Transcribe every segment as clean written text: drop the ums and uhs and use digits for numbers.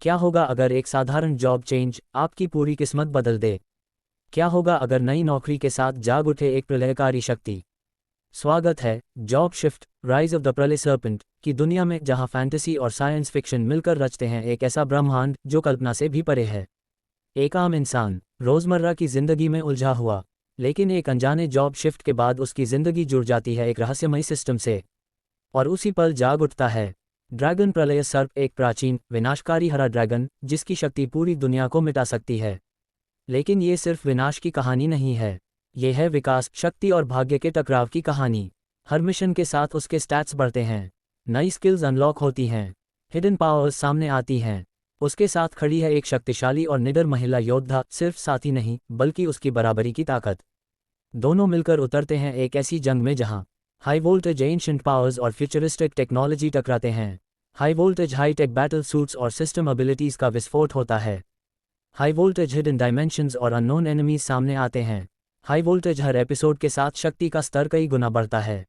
क्या होगा अगर एक साधारण जॉब चेंज आपकी पूरी किस्मत बदल दे? क्या होगा अगर नई नौकरी के साथ जाग उठे एक प्रलयकारी शक्ति? स्वागत है job shift rise of the प्रलय सर्पेंट की दुनिया में, जहां फैंटेसी और साइंस फिक्शन मिलकर रचते हैं एक ऐसा ब्रह्मांड जो कल्पना से भी परे है। एक आम इंसान रोजमर्रा की जिंदगी में उलझा हुआ, लेकिन एक अनजाने जॉब शिफ्ट के बाद उसकी जिंदगी जुड़ जाती है एक रहस्यमयी सिस्टम से, और उसी पल जाग उठता है ड्रैगन प्रलय सर्प, एक प्राचीन विनाशकारी हरा ड्रैगन जिसकी शक्ति पूरी दुनिया को मिटा सकती है। लेकिन ये सिर्फ विनाश की कहानी नहीं है, ये है विकास, शक्ति और भाग्य के टकराव की कहानी। हर मिशन के साथ उसके स्टैट्स बढ़ते हैं, नई स्किल्स अनलॉक होती हैं, हिडन पावर्स सामने आती हैं। उसके साथ खड़ी है एक शक्तिशाली और निडर महिला योद्धा, सिर्फ साथी नहीं बल्कि उसकी बराबरी की ताकत। दोनों मिलकर उतरते हैं एक ऐसी जंग में जहां हाई वोल्टेज एंशिएंट पावर्स और फ्यूचरिस्टिक टेक्नोलॉजी टकराते हैं। High voltage high tech battle suits और सिस्टम एबिलिटीज का विस्फोट होता है। हाई वोल्टेज हिडन डायमेंशंस और अननोन एनिमीज सामने आते हैं। हाई वोल्टेज हर एपिसोड के साथ शक्ति का स्तर कई गुना बढ़ता है।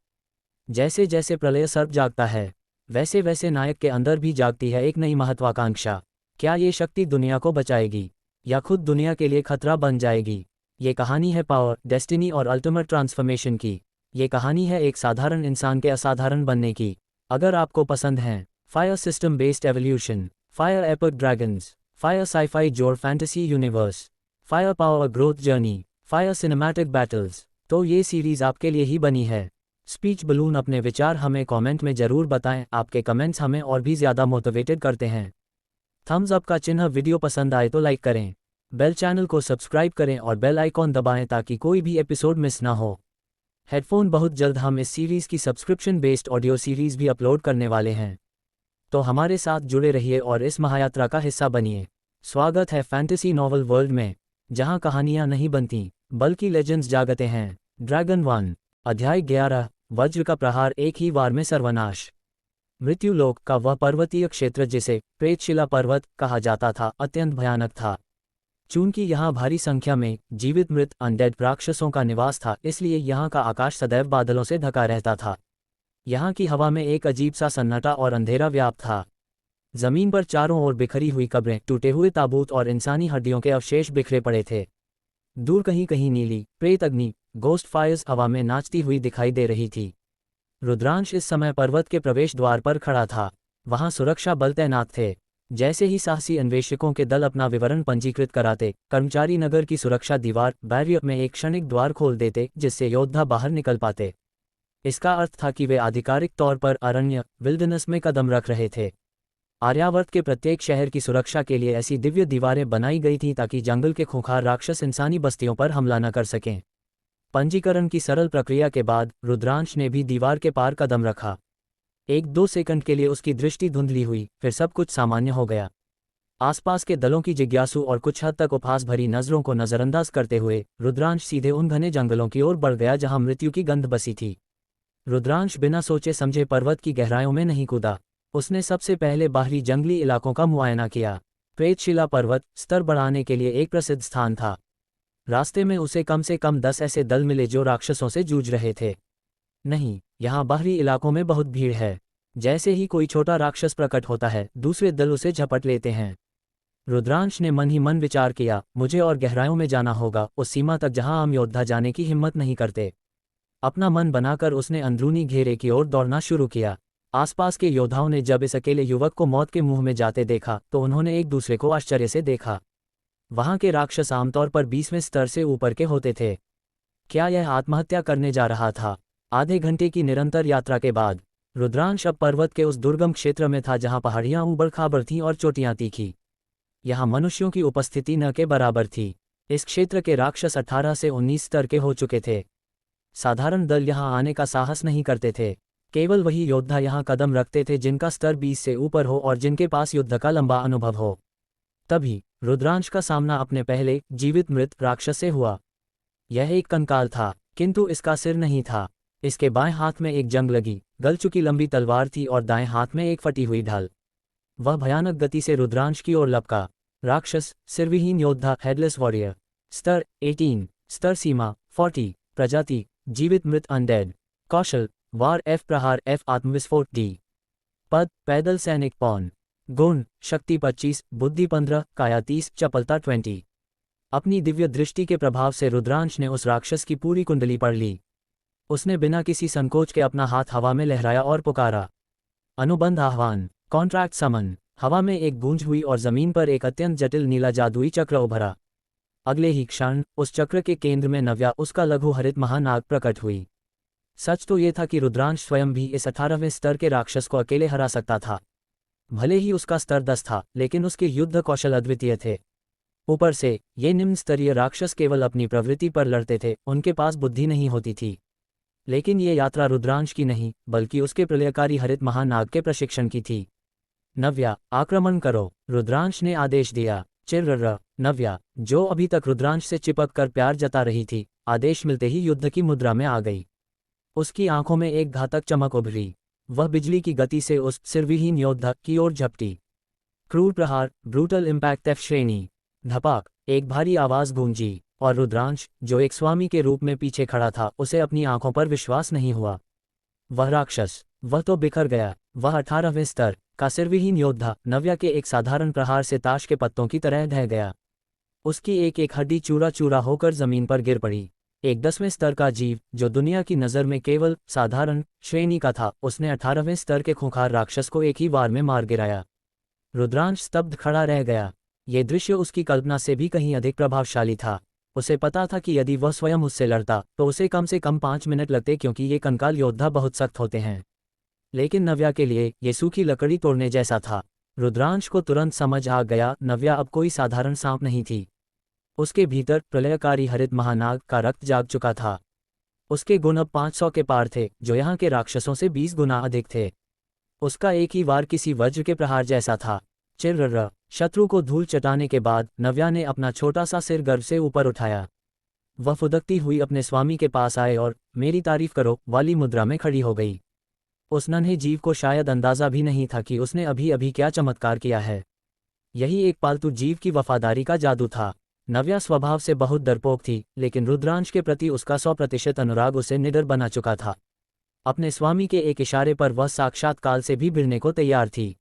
जैसे जैसे प्रलय सर्प जागता है, वैसे वैसे नायक के अंदर भी जागती है एक नई महत्वाकांक्षा। क्या ये शक्ति दुनिया को बचाएगी या खुद दुनिया के लिए खतरा बन जाएगी? ये कहानी है पावर, डेस्टिनी और अल्टीमेट ट्रांसफॉर्मेशन की। ये कहानी है एक साधारण इंसान के असाधारण बनने की। अगर आपको पसंद है fire system based evolution, fire epic dragons, fire scifi जोर fantasy universe, fire power growth journey, fire cinematic battles, तो ये सीरीज आपके लिए ही बनी है। स्पीच बलून अपने विचार हमें कमेंट में जरूर बताएं, आपके कमेंट्स हमें और भी ज़्यादा मोटिवेटेड करते हैं। थम्स अप का चिन्ह, वीडियो पसंद आए तो लाइक करें, बेल चैनल को सब्सक्राइब करें और बेल आइकॉन दबाएं ताकि कोई भी एपिसोड मिस ना हो। हेडफोन, बहुत जल्द हम इस सीरीज़ की सब्सक्रिप्शन बेस्ड ऑडियो सीरीज़ भी अपलोड करने वाले हैं, तो हमारे साथ जुड़े रहिए और इस महायात्रा का हिस्सा बनिए। स्वागत है फैंटेसी नॉवल वर्ल्ड में, जहां कहानियां नहीं बनती बल्कि लेजेंड्स जागते हैं। ड्रैगन 1, अध्याय 11, वज्र का प्रहार, एक ही वार में सर्वनाश। मृत्युलोक का वह पर्वतीय क्षेत्र जिसे प्रेतशिला पर्वत कहा जाता था, अत्यंत भयानक था। चूंकि यहाँ भारी संख्या में जीवित मृत अनडेड राक्षसों का निवास था, इसलिए यहाँ का आकाश सदैव बादलों से ढका रहता था। यहाँ की हवा में एक अजीब सा सन्नाटा और अंधेरा व्याप्त था। जमीन पर चारों ओर बिखरी हुई कब्रें, टूटे हुए ताबूत और इंसानी हड्डियों के अवशेष बिखरे पड़े थे। दूर कहीं कहीं नीली प्रेत अग्नि, गोस्ट फायर्स हवा में नाचती हुई दिखाई दे रही थी। रुद्रांश इस समय पर्वत के प्रवेश द्वार पर खड़ा था। वहां सुरक्षा बल तैनात थे। जैसे ही साहसी अन्वेषकों के दल अपना विवरण पंजीकृत कराते, कर्मचारी नगर की सुरक्षा दीवार बैरियर में एक क्षणिक द्वार खोल देते जिससे योद्धा बाहर निकल पाते। इसका अर्थ था कि वे आधिकारिक तौर पर अरण्य विल्डरनेस में कदम रख रहे थे। आर्यावर्त के प्रत्येक शहर की सुरक्षा के लिए ऐसी दिव्य दीवारें बनाई गई थीं ताकि जंगल के खूंखार राक्षस इंसानी बस्तियों पर हमला न कर सकें। पंजीकरण की सरल प्रक्रिया के बाद रुद्रांश ने भी दीवार के पार कदम रखा। 1-2 सेकंड के लिए उसकी दृष्टि धुंधली हुई, फिर सब कुछ सामान्य हो गया। आसपास के दलों की जिज्ञासु और कुछ हद तक उपहास भरी नजरों को नजरअंदाज करते हुए रुद्रांश सीधे उन घने जंगलों की ओर बढ़ गया जहां मृत्यु की गंध बसी थी। रुद्रांश बिना सोचे समझे पर्वत की गहराइयों में नहीं कूदा। उसने सबसे पहले बाहरी जंगली इलाकों का मुआयना किया। प्रेतशिला पर्वत स्तर बढ़ाने के लिए एक प्रसिद्ध स्थान था। रास्ते में उसे कम से कम 10 ऐसे दल मिले जो राक्षसों से जूझ रहे थे। नहीं, यहाँ बाहरी इलाकों में बहुत भीड़ है। जैसे ही कोई छोटा राक्षस प्रकट होता है, दूसरे दल उसे झपट लेते हैं। रुद्रांश ने मन ही मन विचार किया, मुझे और गहराइयों में जाना होगा, उस सीमा तक जहां आम योद्धा जाने की हिम्मत नहीं करते। अपना मन बनाकर उसने अंदरूनी घेरे की ओर दौड़ना शुरू किया। आसपास के योद्धाओं ने जब इस अकेले युवक को मौत के मुंह में जाते देखा तो उन्होंने एक दूसरे को आश्चर्य से देखा। वहां के राक्षस आमतौर पर 20वें स्तर से ऊपर के होते थे। क्या यह आत्महत्या करने जा रहा था? आधे घंटे की निरंतर यात्रा के बाद रुद्रांश अब पर्वत के उस दुर्गम क्षेत्र में था जहां पहाड़ियां ऊबड़ खाबड़ थीं और चोटियां तीखी। यहां मनुष्यों की उपस्थिति न के बराबर थी। इस क्षेत्र के राक्षस 18 से 19 स्तर के हो चुके थे। साधारण दल यहां आने का साहस नहीं करते थे। केवल वही योद्धा यहां कदम रखते थे जिनका स्तर 20 से ऊपर हो और जिनके पास युद्ध का लंबा अनुभव हो। तभी रुद्रांश का सामना अपने पहले जीवित मृत राक्षस से हुआ। यह एक कंकाल था, किंतु इसका सिर नहीं था। इसके बाएं हाथ में एक जंग लगी गल चुकी लंबी तलवार थी और दाएं हाथ में एक फटी हुई ढाल। वह भयानक गति से रुद्रांश की ओर लपका। राक्षस, सिरविहीन योद्धा, हेडलेस वॉरियर, स्तर 18, स्तर सीमा 40, प्रजाति जीवित मृत अनडेड, कौशल वार F प्रहार F आत्मविस्फोट D, पद पैदल सैनिक पौन, गुण: शक्ति 25, बुद्धि 15, काया 30, चपलता 20। अपनी दिव्य दृष्टि के प्रभाव से रुद्रांश ने उस राक्षस की पूरी कुंडली पढ़ ली। उसने बिना किसी संकोच के अपना हाथ हवा में लहराया और पुकारा, अनुबंध आह्वान, कॉन्ट्रैक्ट समन। हवा में एक गूंज हुई और जमीन पर एक अत्यंत जटिल नीला जादुई चक्र उभरा। अगले ही क्षण उस चक्र के केंद्र में नव्या, उसका लघु हरित महानाग, प्रकट हुई। सच तो ये था कि रुद्रांश स्वयं भी इस 18वें स्तर के राक्षस को अकेले हरा सकता था। भले ही उसका स्तर 10 था, लेकिन उसके युद्ध कौशल अद्वितीय थे। ऊपर से ये निम्न स्तरीय राक्षस केवल अपनी प्रवृत्ति पर लड़ते थे, उनके पास बुद्धि नहीं होती थी। लेकिन ये यात्रा रुद्रांश की नहीं, बल्कि उसके प्रलयकारी हरित महानाग के प्रशिक्षण की थी। नव्या, आक्रमण करो, रुद्रांश ने आदेश दिया। चिर्र। नव्या, जो अभी तक रुद्रांश से चिपक कर प्यार जता रही थी, आदेश मिलते ही युद्ध की मुद्रा में आ गई। उसकी आंखों में एक घातक चमक उभरी। वह बिजली की गति से उस सिरविहीन योद्धा की ओर झपटी। क्रूर प्रहार, ब्रूटल इम्पैक्ट, एफ श्रेणी। धपाक, एक भारी आवाज गूंजी, और रुद्रांश, जो एक स्वामी के रूप में पीछे खड़ा था, उसे अपनी आंखों पर विश्वास नहीं हुआ। वह राक्षस, वह तो बिखर गया। वह 18वें स्तर का सिरविहीन योद्धा नव्या के एक साधारण प्रहार से ताश के पत्तों की तरह ढह गया। उसकी एक एक हड्डी चूरा चूरा होकर जमीन पर गिर पड़ी। एक 10वें स्तर का जीव, जो दुनिया की नज़र में केवल साधारण श्रेणी का था, उसने 18वें स्तर के खूंखार राक्षस को एक ही वार में मार गिराया। रुद्रांश स्तब्ध खड़ा रह गया। ये दृश्य उसकी कल्पना से भी कहीं अधिक प्रभावशाली था। उसे पता था कि यदि वह स्वयं उससे लड़ता तो उसे कम से कम 5 मिनट लगते, क्योंकि ये कंकाल योद्धा बहुत सख्त होते हैं। लेकिन नव्या के लिए ये सूखी लकड़ी तोड़ने जैसा था। रुद्रांश को तुरंत समझ आ गया, नव्या अब कोई साधारण सांप नहीं थी। उसके भीतर प्रलयकारी हरित महानाग का रक्त जाग चुका था। उसके गुण अब 500 के पार थे, जो यहाँ के राक्षसों से 20 गुना अधिक थे। उसका एक ही वार किसी वज्र के प्रहार जैसा था। चिर्र। शत्रु को धूल चटाने के बाद नव्या ने अपना छोटा सा सिर गर्व से ऊपर उठाया। वह फुदकती हुई अपने स्वामी के पास आए और मेरी तारीफ करो वाली मुद्रा में खड़ी हो गई। उस नन्हे जीव को शायद अंदाजा भी नहीं था कि उसने अभी अभी क्या चमत्कार किया है। यही एक पालतू जीव की वफादारी का जादू था। नव्या स्वभाव से बहुत डरपोक थी, लेकिन रुद्रांश के प्रति उसका 100% अनुराग उसे निडर बना चुका था। अपने स्वामी के एक इशारे पर वह साक्षात काल से भी भिड़ने को तैयार थी।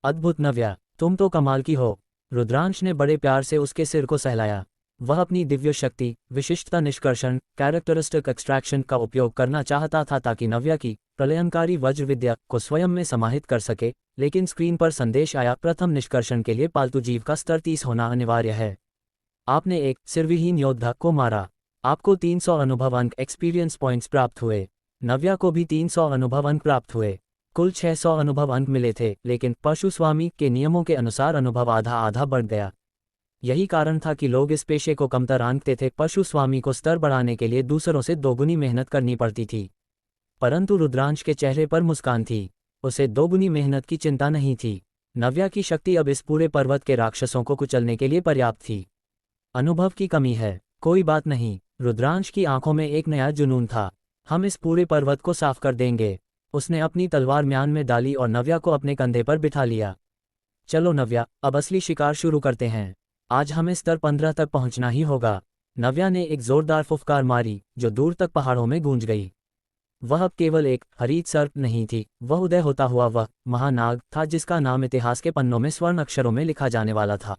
अद्भुत नव्या, तुम तो कमाल की हो। रुद्रांश ने बड़े प्यार से उसके सिर को सहलाया। वह अपनी दिव्य शक्ति, विशिष्टता निष्कर्षण, कैरेक्टरिस्टिक एक्सट्रैक्शन का उपयोग करना चाहता था ताकि नव्या की प्रलयंकारी वज्र विद्या को स्वयं में समाहित कर सके, लेकिन स्क्रीन पर संदेश आया, प्रथम निष्कर्षण के लिए पालतू जीव का स्तर 30 होना अनिवार्य है। आपने एक सिरविहीन योद्धा को मारा। आपको 300 अनुभव अंक एक्सपीरियंस पॉइंट्स प्राप्त हुए। नव्या को भी 300 अनुभव अंक प्राप्त हुए। कुल 600 अनुभव अंक मिले थे, लेकिन पशु स्वामी के नियमों के अनुसार अनुभव आधा आधा बढ़ गया। यही कारण था कि लोग इस पेशे को कमतर आंकते थे। पशु स्वामी को स्तर बढ़ाने के लिए दूसरों से दोगुनी मेहनत करनी पड़ती थी। परंतु रुद्रांश के चेहरे पर मुस्कान थी। उसे दोगुनी मेहनत की चिंता नहीं थी। नव्या की शक्ति अब इस पूरे पर्वत के राक्षसों को कुचलने के लिए पर्याप्त थी। अनुभव की कमी है, कोई बात नहीं। रुद्रांश की आंखों में एक नया जुनून था। हम इस पूरे पर्वत को साफ कर देंगे। उसने अपनी तलवार म्यान में डाली और नव्या को अपने कंधे पर बिठा लिया। चलो नव्या, अब असली शिकार शुरू करते हैं। आज हमें स्तर 15 तक पहुंचना ही होगा। नव्या ने एक जोरदार फुफकार मारी, जो दूर तक पहाड़ों में गूंज गई। वह अब केवल एक हरीत सर्प नहीं थी, वह उदय होता हुआ वह महानाग था जिसका नाम इतिहास के पन्नों में स्वर्ण अक्षरों में लिखा जाने वाला था।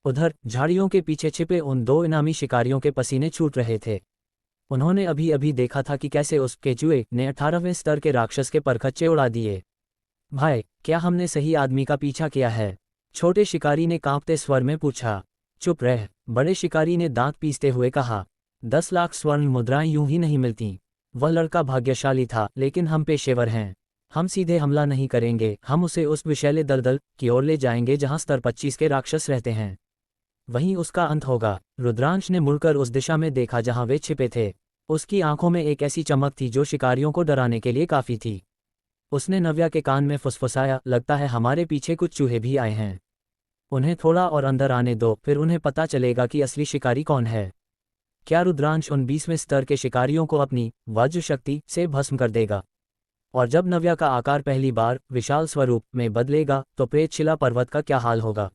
उधर झाड़ियों के पीछे छिपे उन 2 इनामी शिकारियों के पसीने छूट रहे थे। उन्होंने अभी अभी देखा था कि कैसे उस केचुए ने 18वें स्तर के राक्षस के परखच्चे उड़ा दिए। भाई, क्या हमने सही आदमी का पीछा किया है? छोटे शिकारी ने कांपते स्वर में पूछा। चुप रह, बड़े शिकारी ने दांत पीसते हुए कहा। 10 लाख स्वर्ण मुद्राएं यूं ही नहीं मिलती। वह लड़का भाग्यशाली था, लेकिन हम पेशेवर हैं। हम सीधे हमला नहीं करेंगे, हम उसे उस विषैले दलदल की ओर ले जाएंगे जहां स्तर 25 के राक्षस रहते हैं। वहीं उसका अंत होगा। रुद्रांश ने मुड़कर उस दिशा में देखा जहां वे छिपे थे। उसकी आंखों में एक ऐसी चमक थी जो शिकारियों को डराने के लिए काफी थी। उसने नव्या के कान में फुसफुसाया, लगता है हमारे पीछे कुछ चूहे भी आए हैं। उन्हें थोड़ा और अंदर आने दो, फिर उन्हें पता चलेगा कि असली शिकारी कौन है। क्या रुद्रांश उन 20वें स्तर के शिकारियों को अपनी वज्र शक्ति से भस्म कर देगा? और जब नव्या का आकार पहली बार विशाल स्वरूप में बदलेगा तो प्रेतशिला पर्वत का क्या हाल होगा?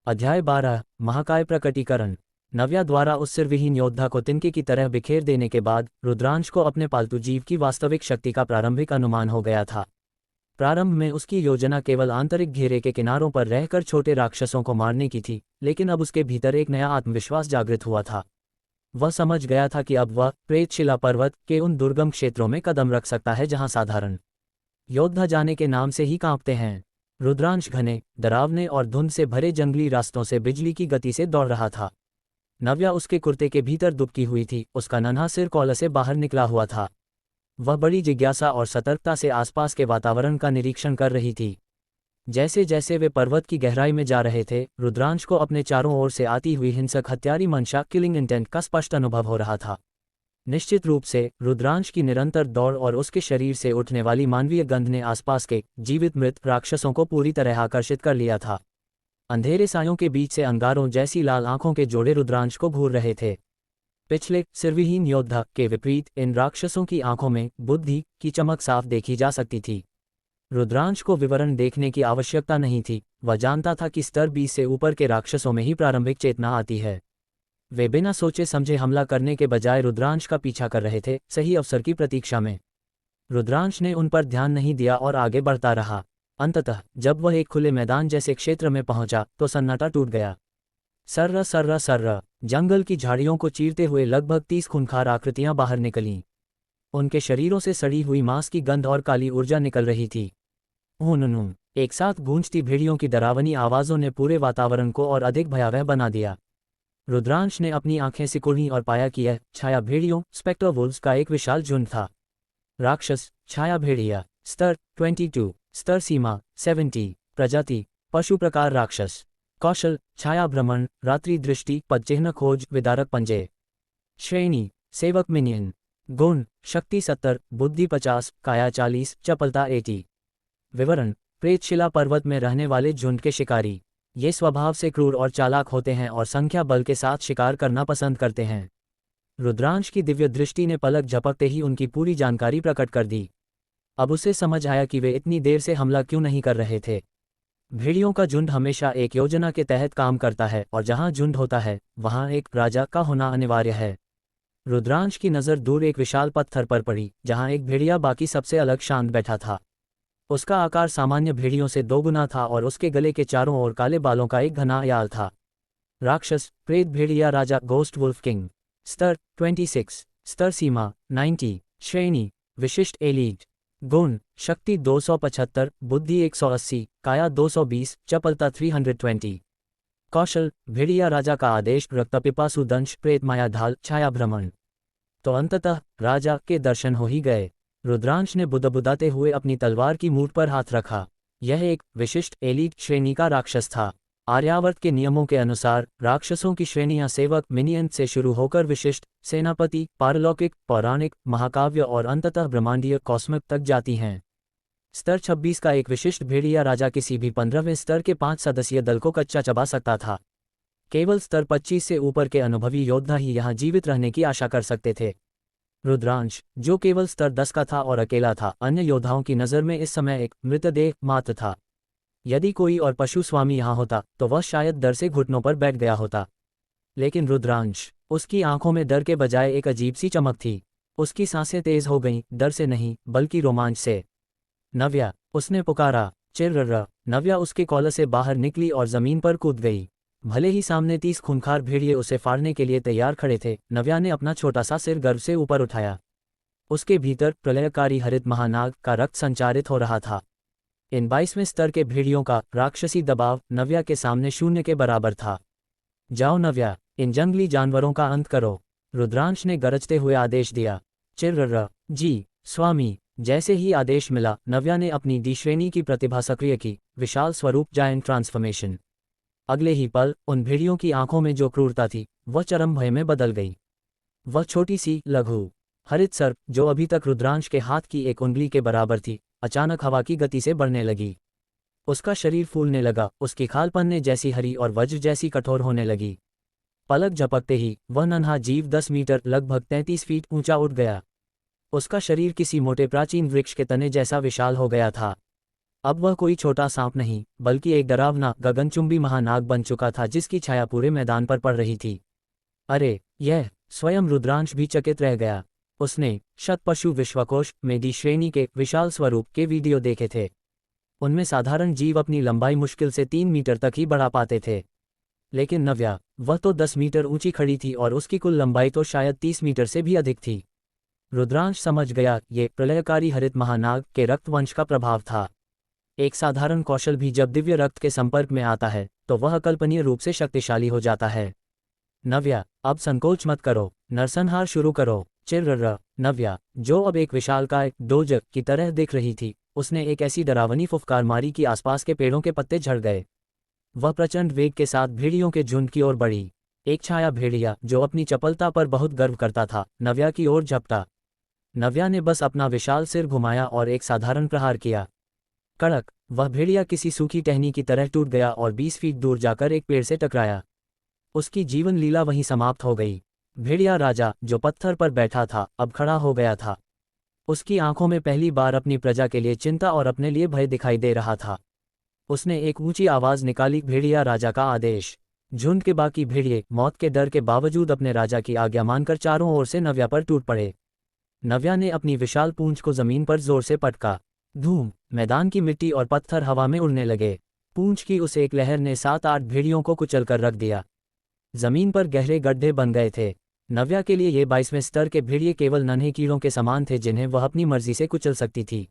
अध्याय 12 महाकाय प्रकटीकरण। नव्या द्वारा उस सिरविहीन योद्धा को तिनके की तरह बिखेर देने के बाद रुद्रांश को अपने पालतू जीव की वास्तविक शक्ति का प्रारंभिक अनुमान हो गया था। प्रारंभ में उसकी योजना केवल आंतरिक घेरे के किनारों पर रहकर छोटे राक्षसों को मारने की थी, लेकिन अब उसके भीतर एक नया आत्मविश्वास जागृत हुआ था। वह समझ गया था कि अब वह प्रेतशिला पर्वत के उन दुर्गम क्षेत्रों में कदम रख सकता है जहां साधारण योद्धा जाने के नाम से ही कांपते हैं। रुद्रांश घने, डरावने और धुंध से भरे जंगली रास्तों से बिजली की गति से दौड़ रहा था। नव्या उसके कुर्ते के भीतर दुबकी हुई थी, उसका नन्हा सिर कॉलर से बाहर निकला हुआ था। वह बड़ी जिज्ञासा और सतर्कता से आसपास के वातावरण का निरीक्षण कर रही थी। जैसे जैसे वे पर्वत की गहराई में जा रहे थे, रुद्रांश को अपने चारों ओर से आती हुई हिंसक हत्यारी मंशा किलिंग इंटेंट का स्पष्ट अनुभव हो रहा था। निश्चित रूप से रुद्रांश की निरंतर दौड़ और उसके शरीर से उठने वाली मानवीय गंध ने आसपास के जीवित मृत राक्षसों को पूरी तरह आकर्षित कर लिया था। अंधेरे सायों के बीच से अंगारों जैसी लाल आंखों के जोड़े रुद्रांश को घूर रहे थे। पिछले सिरविहीन योद्धा के विपरीत इन राक्षसों की आंखों में बुद्धि की चमक साफ देखी जा सकती थी। रुद्रांश को विवरण देखने की आवश्यकता नहीं थी, वह जानता था कि स्तर 20 से ऊपर के राक्षसों में ही प्रारंभिक चेतना आती है। वे बिना सोचे समझे हमला करने के बजाय रुद्रांश का पीछा कर रहे थे, सही अवसर की प्रतीक्षा में। रुद्रांश ने उन पर ध्यान नहीं दिया और आगे बढ़ता रहा। अंततः जब वह एक खुले मैदान जैसे क्षेत्र में पहुंचा तो सन्नाटा टूट गया। सर्रा सर्रा सर्रा, जंगल की झाड़ियों को चीरते हुए लगभग 30 खूंखार आकृतियां बाहर निकलीं। उनके शरीरों से सड़ी हुई मांस की गंध और काली ऊर्जा निकल रही थी। ऊन एक साथ गूंजती भेड़ियों की डरावनी आवाज़ों ने पूरे वातावरण को और अधिक भयावह बना दिया। रुद्रांश ने अपनी आंखें सिकुड़ी और पाया कि यह छाया भेड़ियों स्पेक्टर वुल्व्स का एक विशाल झुंड था। राक्षस छाया भेड़िया, स्तर 22, स्तर सीमा 70, प्रजाति पशु प्रकार राक्षस, कौशल छाया भ्रमण, रात्रि दृष्टि, पदचिह्न खोज, विदारक पंजे। श्रेणी सेवक मिनियन। गुण शक्ति 70, बुद्धि 50, काया 40, चपलता 80। विवरण प्रेतशिला पर्वत में रहने वाले झुंड के शिकारी। ये स्वभाव से क्रूर और चालाक होते हैं और संख्या बल के साथ शिकार करना पसंद करते हैं। रुद्रांश की दिव्य दृष्टि ने पलक झपकते ही उनकी पूरी जानकारी प्रकट कर दी। अब उसे समझ आया कि वे इतनी देर से हमला क्यों नहीं कर रहे थे। भेड़ियों का झुंड हमेशा एक योजना के तहत काम करता है और जहां झुंड होता है वहां एक राजा का होना अनिवार्य है। रुद्रांश की नज़र दूर एक विशाल पत्थर पर पड़ी जहां एक भेड़िया बाकी सबसे अलग शांत बैठा था। उसका आकार सामान्य भेड़ियों से दोगुना था और उसके गले के चारों ओर काले बालों का एक घना याल था। राक्षस प्रेत भेड़िया राजा गोस्ट वुल्फ किंग। स्तर 26, स्तर सीमा 90, श्रेणी विशिष्ट एलीट। गुण शक्ति 275, बुद्धि 180, काया 220, चपलता 320। कौशल भेड़िया राजा का आदेश, रक्तपिपासु दंश, प्रेत माया ढाल, छाया भ्रमण। तो अंततः राजा के दर्शन हो ही गए। रुद्रांश ने बुदबुदाते हुए अपनी तलवार की मूठ पर हाथ रखा। यह एक विशिष्ट एलीट श्रेणी का राक्षस था। आर्यावर्त के नियमों के अनुसार राक्षसों की श्रेणियां सेवक मिनियन से शुरू होकर विशिष्ट, सेनापति, पारलौकिक, पौराणिक, महाकाव्य और अंततः ब्रह्मांडीय कॉस्मिक तक जाती हैं। स्तर 26 का एक विशिष्ट भेड़िया राजा किसी भी 15वें स्तर के 5 सदस्यीय दल को कच्चा चबा सकता था। केवल स्तर 25 से ऊपर के अनुभवी योद्धा ही यहां जीवित रहने की आशा कर सकते थे। रुद्रांश, जो केवल स्तर 10 का था और अकेला था, अन्य योद्धाओं की नज़र में इस समय एक मृतदेह मात्र था। यदि कोई और पशु स्वामी यहाँ होता तो वह शायद डर से घुटनों पर बैठ गया होता। लेकिन रुद्रांश, उसकी आंखों में डर के बजाय एक अजीब सी चमक थी। उसकी सांसें तेज हो गईं, डर से नहीं बल्कि रोमांच से। नव्या, उसने पुकारा। चिर्रर्रा। नव्या उसके कॉलर से बाहर निकली और जमीन पर कूद गई। भले ही सामने 30 खूंखार भेड़िए उसे फाड़ने के लिए तैयार खड़े थे, नव्या ने अपना छोटा सा सिर गर्व से ऊपर उठाया। उसके भीतर प्रलयकारी हरित महानाग का रक्त संचारित हो रहा था। इन 22वें स्तर के भेड़ियों का राक्षसी दबाव नव्या के सामने शून्य के बराबर था। जाओ नव्या, इन जंगली जानवरों का अंत करो, रुद्रांश ने गरजते हुए आदेश दिया। चिर्रर्रा। जी स्वामी। जैसे ही आदेश मिला, नव्या ने अपनी डी श्रेणी की प्रतिभा सक्रिय की, विशाल स्वरूप जायंट ट्रांसफॉर्मेशन। अगले ही पल उन भेड़ियों की आंखों में जो क्रूरता थी वह चरम भय में बदल गई। वह छोटी सी लघु हरित सर्प, जो अभी तक रुद्रांश के हाथ की एक उंगली के बराबर थी, अचानक हवा की गति से बढ़ने लगी। उसका शरीर फूलने लगा, उसकी खाल पन्ने जैसी हरी और वज्र जैसी कठोर होने लगी। पलक झपकते ही वह नन्हा जीव 10 मीटर लगभग 33 फीट ऊंचा उठ गया। उसका शरीर किसी मोटे प्राचीन वृक्ष के तने जैसा विशाल हो गया था। अब वह कोई छोटा सांप नहीं बल्कि एक डरावना गगनचुंबी महानाग बन चुका था जिसकी छाया पूरे मैदान पर पड़ रही थी। अरे यह! स्वयं रुद्रांश भी चकित रह गया। उसने शतपशु विश्वकोश में डी श्रेणी के विशाल स्वरूप के वीडियो देखे थे। उनमें साधारण जीव अपनी लंबाई मुश्किल से 3 मीटर तक ही बढ़ा पाते थे। लेकिन नव्या, वह तो 10 मीटर ऊंची खड़ी थी और उसकी कुल लंबाई तो शायद 30 मीटर से भी अधिक थी। रुद्रांश समझ गया, ये प्रलयकारी हरित महानाग के रक्तवंश का प्रभाव था। एक साधारण कौशल भी जब दिव्य रक्त के संपर्क में आता है तो वह अकल्पनीय रूप से शक्तिशाली हो जाता है। नव्या, अब संकोच मत करो, नरसंहार शुरू करो। चिर्र। नव्या, जो अब एक विशालकाय डोज की तरह दिख रही थी, उसने एक ऐसी डरावनी फुफकार मारी कि आसपास के पेड़ों के पत्ते झड़ गए। वह प्रचंड वेग के साथ भेड़ियों के झुंड की ओर बढ़ी। एक छाया भेड़िया जो अपनी चपलता पर बहुत गर्व करता था, नव्या की ओर झपटा। नव्या ने बस अपना विशाल सिर घुमाया और एक साधारण प्रहार किया। कड़क, वह भेड़िया किसी सूखी टहनी की तरह टूट गया और 20 फीट दूर जाकर एक पेड़ से टकराया। उसकी जीवन लीला वहीं समाप्त हो गई। भेड़िया राजा, जो पत्थर पर बैठा था, अब खड़ा हो गया था। उसकी आंखों में पहली बार अपनी प्रजा के लिए चिंता और अपने लिए भय दिखाई दे रहा था। उसने एक ऊंची आवाज निकाली, भेड़िया राजा का आदेश। झुंड के बाकी भेड़िए मौत के डर के बावजूद अपने राजा की आज्ञा मानकर चारों ओर से नव्या पर टूट पड़े। नव्या ने अपनी विशाल पूंछ को जमीन पर जोर से पटका। धूम! मैदान की मिट्टी और पत्थर हवा में उड़ने लगे। पूंछ की उस एक लहर ने 7-8 भेड़ियों को कुचलकर रख दिया। जमीन पर गहरे गड्ढे बन गए थे। नव्या के लिए ये 22वें स्तर के भेड़िए केवल नन्हे कीड़ों के समान थे जिन्हें वह अपनी मर्जी से कुचल सकती थी।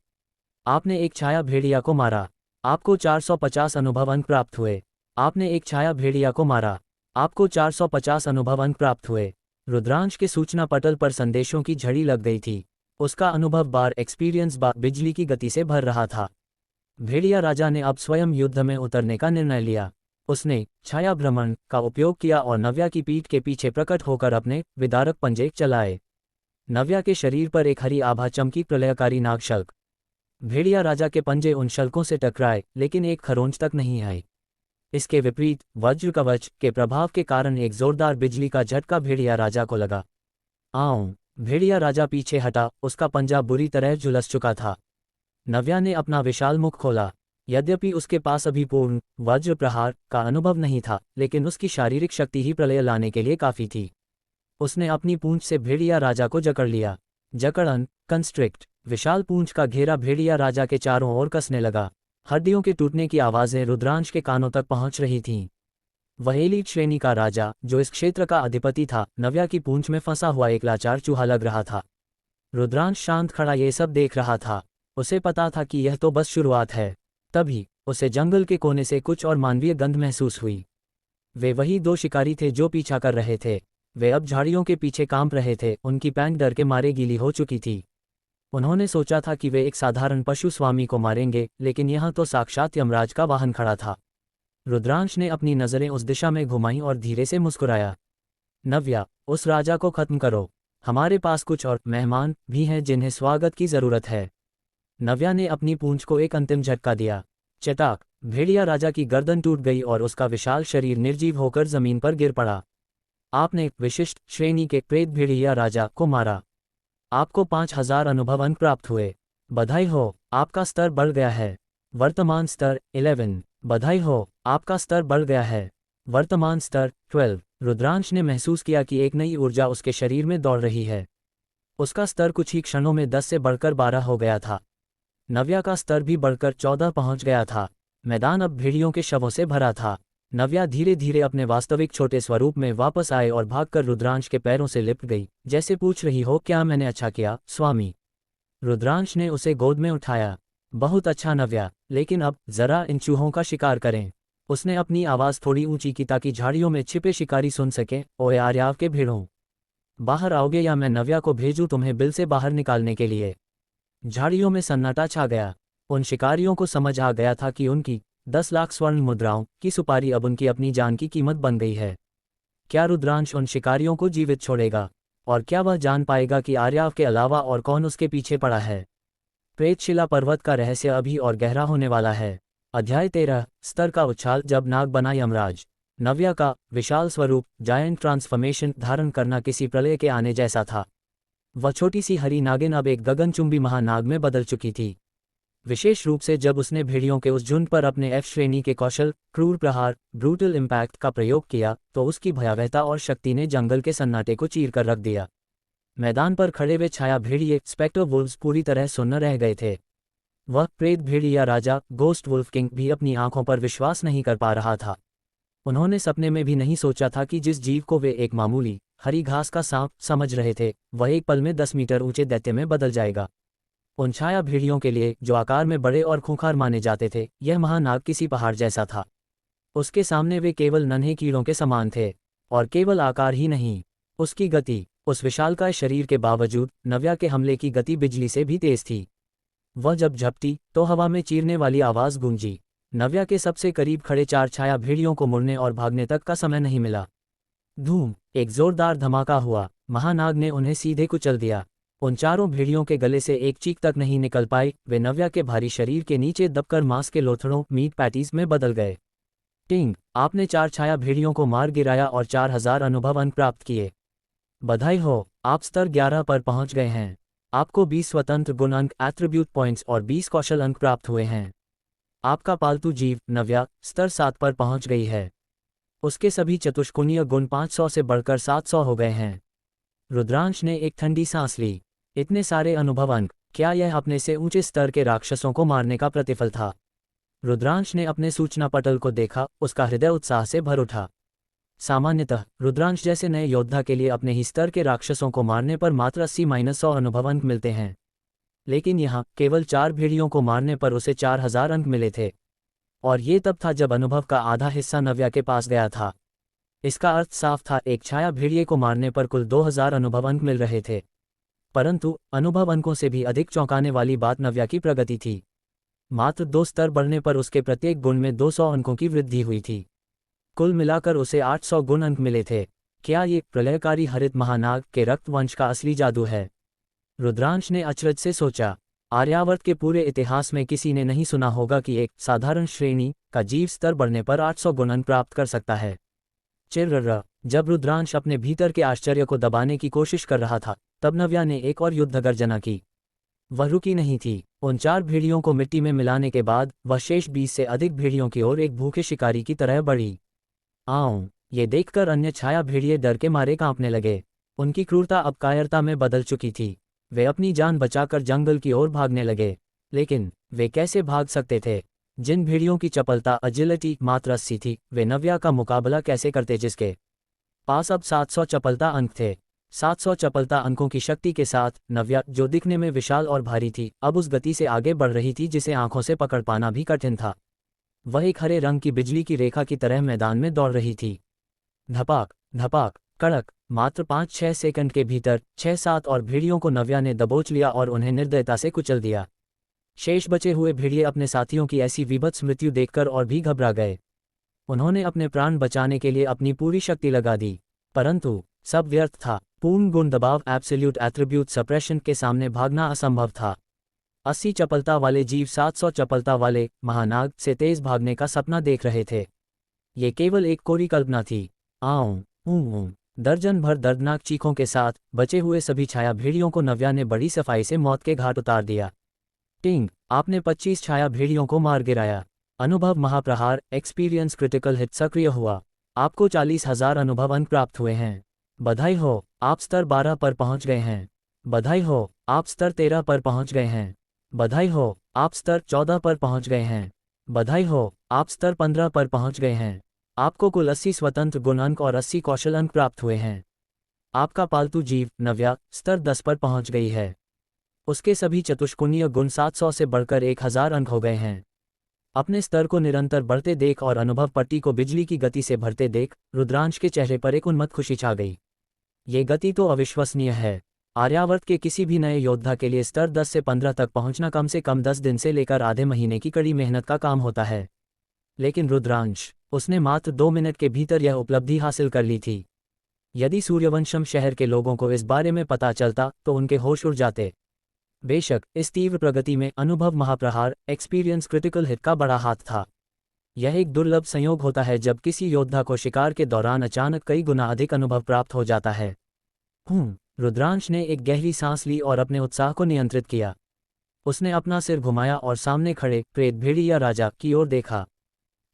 आपने एक छाया भेड़िया को मारा। आपको 450 अनुभव अंक प्राप्त हुए। आपने एक छाया भेड़िया को मारा। आपको 450 अनुभव अंक प्राप्त हुए। रुद्रांश के सूचना पटल पर संदेशों की झड़ी लग गई थी। उसका अनुभव बार एक्सपीरियंस बार बिजली की गति से भर रहा था। भेड़िया राजा ने अब स्वयं युद्ध में उतरने का निर्णय लिया। उसने छाया भ्रमण का उपयोग किया और नव्या की पीठ के पीछे प्रकट होकर अपने विदारक पंजे चलाए। नव्या के शरीर पर एक हरी आभा चमकी, प्रलयकारी नागशल्क। भेड़िया राजा के पंजे उन शल्कों से टकराए लेकिन एक खरोंच तक नहीं आई। इसके विपरीत वज्र कवच के प्रभाव के कारण एक जोरदार बिजली का झटका भेड़िया राजा को लगा। आऊं! भेड़िया राजा पीछे हटा, उसका पंजा बुरी तरह झुलस चुका था। नव्या ने अपना विशाल मुख खोला। यद्यपि उसके पास अभी पूर्ण वज्र प्रहार का अनुभव नहीं था, लेकिन उसकी शारीरिक शक्ति ही प्रलय लाने के लिए काफी थी। उसने अपनी पूंछ से भेड़िया राजा को जकड़ लिया। जकड़न, कंस्ट्रिक्ट। विशाल पूंछ का घेरा भेड़िया राजा के चारों ओर कसने लगा। हड्डियों के टूटने की आवाजें रुद्रांश के कानों तक पहुंच रही थीं। वह एलीट श्रेणी का राजा, जो इस क्षेत्र का अधिपति था, नव्या की पूंछ में फंसा हुआ एक लाचार चूहा लग रहा था। रुद्रांश शांत खड़ा ये सब देख रहा था। उसे पता था कि यह तो बस शुरुआत है। तभी उसे जंगल के कोने से कुछ और मानवीय गंध महसूस हुई। वे वही 2 शिकारी थे जो पीछा कर रहे थे। वे अब झाड़ियों के पीछे कांप रहे थे। उनकी पैंट डर के मारे गीली हो चुकी थी। उन्होंने सोचा था कि वे एक साधारण पशु स्वामी को मारेंगे, लेकिन यहाँ तो साक्षात यमराज का वाहन खड़ा था। रुद्रांश ने अपनी नजरें उस दिशा में घुमाईं और धीरे से मुस्कुराया। नव्या, उस राजा को खत्म करो। हमारे पास कुछ और मेहमान भी हैं जिन्हें स्वागत की जरूरत है। नव्या ने अपनी पूंछ को एक अंतिम झटका दिया। चटाक! भेड़िया राजा की गर्दन टूट गई और उसका विशाल शरीर निर्जीव होकर जमीन पर गिर पड़ा। आपने विशिष्ट श्रेणी के प्रेत भेड़िया राजा को मारा। आपको 5000 अनुभव अंक प्राप्त हुए। बधाई हो, आपका स्तर बढ़ गया है। वर्तमान स्तर 11। बधाई हो, आपका स्तर बढ़ गया है। वर्तमान स्तर 12। रुद्रांश ने महसूस किया कि एक नई ऊर्जा उसके शरीर में दौड़ रही है। उसका स्तर कुछ ही क्षणों में 10 से बढ़कर 12 हो गया था। नव्या का स्तर भी बढ़कर 14 पहुंच गया था। मैदान अब भेड़ियों के शवों से भरा था। नव्या धीरे धीरे अपने वास्तविक छोटे स्वरूप में वापस आए और भागकर रुद्रांश के पैरों से लिपट गई, जैसे पूछ रही हो, क्या मैंने अच्छा किया, स्वामी? रुद्रांश ने उसे गोद में उठाया। बहुत अच्छा नव्या, लेकिन अब जरा इन चूहों का शिकार करें। उसने अपनी आवाज थोड़ी ऊंची की ताकि झाड़ियों में छिपे शिकारी सुन सके। ओए आर्याव के भेड़ों, बाहर आओगे या मैं नव्या को भेजूं तुम्हें बिल से बाहर निकालने के लिए? झाड़ियों में सन्नाटा छा गया। उन शिकारियों को समझ आ गया था कि उनकी 10 लाख स्वर्ण मुद्राओं की सुपारी अब उनकी अपनी जान की कीमत बन गई है। क्या रुद्रांश उन शिकारियों को जीवित छोड़ेगा? और क्या वह जान पाएगा कि आर्याव के अलावा और कौन उसके पीछे पड़ा है? प्रेतशिला पर्वत का रहस्य अभी और गहरा होने वाला है। अध्याय 13, स्तर का उछाल। जब नाग बना यमराज। नव्या का विशाल स्वरूप, जायंट ट्रांसफॉर्मेशन धारण करना किसी प्रलय के आने जैसा था। वह छोटी सी हरी नागिन अब एक गगनचुंबी महानाग में बदल चुकी थी। विशेष रूप से जब उसने भेड़ियों के उस झुंड पर अपने F श्रेणी के कौशल क्रूर प्रहार ब्रूटल इम्पैक्ट का प्रयोग किया, तो उसकी भयावहता और शक्ति ने जंगल के सन्नाटे को चीर कर रख दिया। मैदान पर खड़े हुए छाया भेड़िए स्पेक्टर वुल्व्स पूरी तरह सुन्न रह गए थे। वह प्रेत भेड़िया राजा गोस्ट वुल्फ किंग भी अपनी आंखों पर विश्वास नहीं कर पा रहा था। उन्होंने सपने में भी नहीं सोचा था कि जिस जीव को वे एक मामूली हरी घास का सांप समझ रहे थे, वह एक पल में 10 मीटर ऊंचे दैत्य में बदल जाएगा। उन छाया भेड़ियों के लिए, जो आकार में बड़े और खूंखार माने जाते थे, यह महानाग किसी पहाड़ जैसा था। उसके सामने वे केवल नन्हे कीड़ों के समान थे, और केवल आकार ही नहीं, उसकी गति, उस विशालकाय शरीर के बावजूद नव्या के हमले की गति बिजली से भी तेज थी। वह जब झपटी तो हवा में चीरने वाली आवाज गूंजी। नव्या के सबसे करीब खड़े 4 छाया भेड़ियों को मुड़ने और भागने तक का समय नहीं मिला। धूम, एक जोरदार धमाका हुआ। महानाग ने उन्हें सीधे कुचल दिया। उन चारों भेड़ियों के गले से एक चीख तक नहीं निकल पाई। वे नव्या के भारी शरीर के नीचे दबकर मांस के लोथड़ों मीट पैटीज में बदल गए। टिंग, आपने 4 छाया भेड़ियों को मार गिराया और 4000 अनुभव अंक प्राप्त किए। बधाई हो, आप स्तर 11 पर पहुंच गए हैं। आपको 20 स्वतंत्र गुण अंक एट्रीब्यूट पॉइंट्स और 20 कौशल अंक प्राप्त हुए हैं। आपका पालतू जीव नव्या स्तर 7 पर पहुंच गई है। उसके सभी चतुष्कोणीय गुण 500 से बढ़कर 700 हो गए हैं। रुद्रांश ने एक ठंडी सांस ली। इतने सारे अनुभव अंक, क्या यह अपने से ऊंचे स्तर के राक्षसों को मारने का प्रतिफल था? रुद्रांश ने अपने सूचना पटल को देखा, उसका हृदय उत्साह से भर उठा। सामान्यतः रुद्रांश जैसे नए योद्धा के लिए अपने ही स्तर के राक्षसों को मारने पर मात्र 80-100 अनुभव अंक मिलते हैं, लेकिन यहाँ केवल 4 भेड़ियों को मारने पर उसे 4000 अंक मिले थे। और ये तब था जब अनुभव का आधा हिस्सा नव्या के पास गया था। इसका अर्थ साफ था, एक छाया भेड़िए को मारने पर कुल 2000 अनुभव अंक मिल रहे थे। परंतु अनुभव अंकों से भी अधिक चौंकाने वाली बात नव्या की प्रगति थी। मात्र 2 स्तर बढ़ने पर उसके प्रत्येक गुण में 200 अंकों की वृद्धि हुई थी। कुल मिलाकर उसे 800 गुण अंक मिले थे। क्या ये प्रलयकारी हरित महानाग के रक्तवंश का असली जादू है? रुद्रांश ने अचरज से सोचा। आर्यावर्त के पूरे इतिहास में किसी ने नहीं सुना होगा कि एक साधारण श्रेणी का जीव स्तर बढ़ने पर 800 गुण अंक प्राप्त कर सकता है। चिर्र, जब रुद्रांश अपने भीतर के आश्चर्य को दबाने की कोशिश कर रहा था, तब नव्या ने एक और युद्ध गर्जना की। वह रुकी नहीं थी। उन 4 भेड़ियों को मिट्टी में मिलाने के बाद वह शेष 20 से अधिक भेड़ियों की ओर एक भूखे शिकारी की तरह बढ़ी। आऊं, ये देखकर अन्य छाया भेड़िए डर के मारे कांपने लगे। उनकी क्रूरता अब कायरता में बदल चुकी थी। वे अपनी जान बचाकर जंगल की ओर भागने लगे। लेकिन वे कैसे भाग सकते थे? जिन भेड़ियों की चपलता अजिलिटी मात्र 80 थी, वे नव्या का मुकाबला कैसे करते जिसके पास अब 700 चपलता अंक थे? 700 चपलता अंकों की शक्ति के साथ नव्या, जो दिखने में विशाल और भारी थी, अब उस गति से आगे बढ़ रही थी जिसे आंखों से पकड़ पाना भी कठिन था। वह एक हरे रंग की बिजली की रेखा की तरह मैदान में दौड़ रही थी। धपाक धपाक, कड़क, मात्र 5-6 सेकंड के भीतर 6-7 और भेड़ियों को नव्या ने दबोच लिया और उन्हें निर्दयता से कुचल दिया। शेष बचे हुए भेड़िए अपने साथियों की ऐसी विभत्स मृत्यु देखकर और भी घबरा गए। उन्होंने अपने प्राण बचाने के लिए अपनी पूरी शक्ति लगा दी, परंतु सब व्यर्थ था। पूर्ण गुण दबाव एब्सोल्यूट एट्रीब्यूट सप्रेशन के सामने भागना असंभव था। 80 चपलता वाले जीव 700 चपलता वाले महानाग से तेज भागने का सपना देख रहे थे। ये केवल एक कोरी कल्पना थी। आऊं, दर्जन भर दर्दनाक चीखों के साथ बचे हुए सभी छाया भेड़ियों को नव्या ने बड़ी सफाई से मौत के घाट उतार दिया। टिंग, आपने 25 छाया भेड़ियों को मार गिराया। अनुभव महाप्रहार एक्सपीरियंस क्रिटिकल हिट सक्रिय हुआ। आपको 40,000 अनुभव अंक प्राप्त हुए हैं। बधाई हो, आप स्तर 12 पर पहुंच गए हैं। बधाई हो, आप स्तर 13 पर पहुंच गए हैं। बधाई हो, आप स्तर 14 पर पहुंच गए हैं। बधाई हो, आप स्तर 15 पर पहुंच गए हैं। आपको कुल 80 स्वतंत्र गुण अंक और 80 कौशल अंक प्राप्त हुए हैं। आपका पालतू जीव नव्या स्तर 10 पर पहुंच गई है। उसके सभी चतुष्कोणीय गुण 700 से बढ़कर 1000 अंक हो गए हैं। अपने स्तर को निरंतर बढ़ते देख और अनुभव पट्टी को बिजली की गति से भरते देख रुद्रांश के चेहरे पर एक उन्मत्त खुशी छा गई। ये गति तो अविश्वसनीय है। आर्यावर्त के किसी भी नए योद्धा के लिए स्तर 10 से 15 तक पहुंचना कम से कम 10 दिन से लेकर आधे महीने की कड़ी मेहनत का काम होता है। लेकिन रुद्रांश, उसने मात्र 2 मिनट के भीतर यह उपलब्धि हासिल कर ली थी। यदि सूर्यवंशम शहर के लोगों को इस बारे में पता चलता तो उनके होश उड़ जाते। बेशक इस तीव्र प्रगति में अनुभव महाप्रहार एक्सपीरियंस क्रिटिकल हिट का बड़ा हाथ था। यह एक दुर्लभ संयोग होता है जब किसी योद्धा को शिकार के दौरान अचानक कई गुना अधिक अनुभव प्राप्त हो जाता है। रुद्रांश ने एक गहरी सांस ली और अपने उत्साह को नियंत्रित किया। उसने अपना सिर घुमाया और सामने खड़े प्रेत भेड़िया राजा की ओर देखा।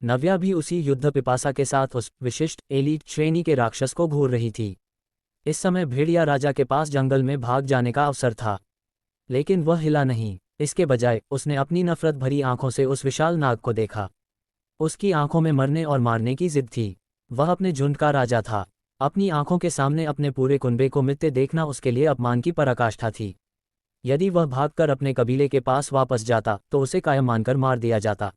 नव्या भी उसी युद्ध पिपासा के साथ उस विशिष्ट एलीट श्रेणी के राक्षस को घूर रही थी। इस समय भेड़िया राजा के पास जंगल में भाग जाने का अवसर था, लेकिन वह हिला नहीं। इसके बजाय उसने अपनी नफरत भरी आंखों से उस विशाल नाग को देखा। उसकी आंखों में मरने और मारने की जिद थी। वह अपने झुंड का राजा था। अपनी आंखों के सामने अपने पूरे कुनबे को मिटते देखना उसके लिए अपमान की पराकाष्ठा थी। यदि वह भागकर अपने कबीले के पास वापस जाता तो उसे कायम मानकर मार दिया जाता।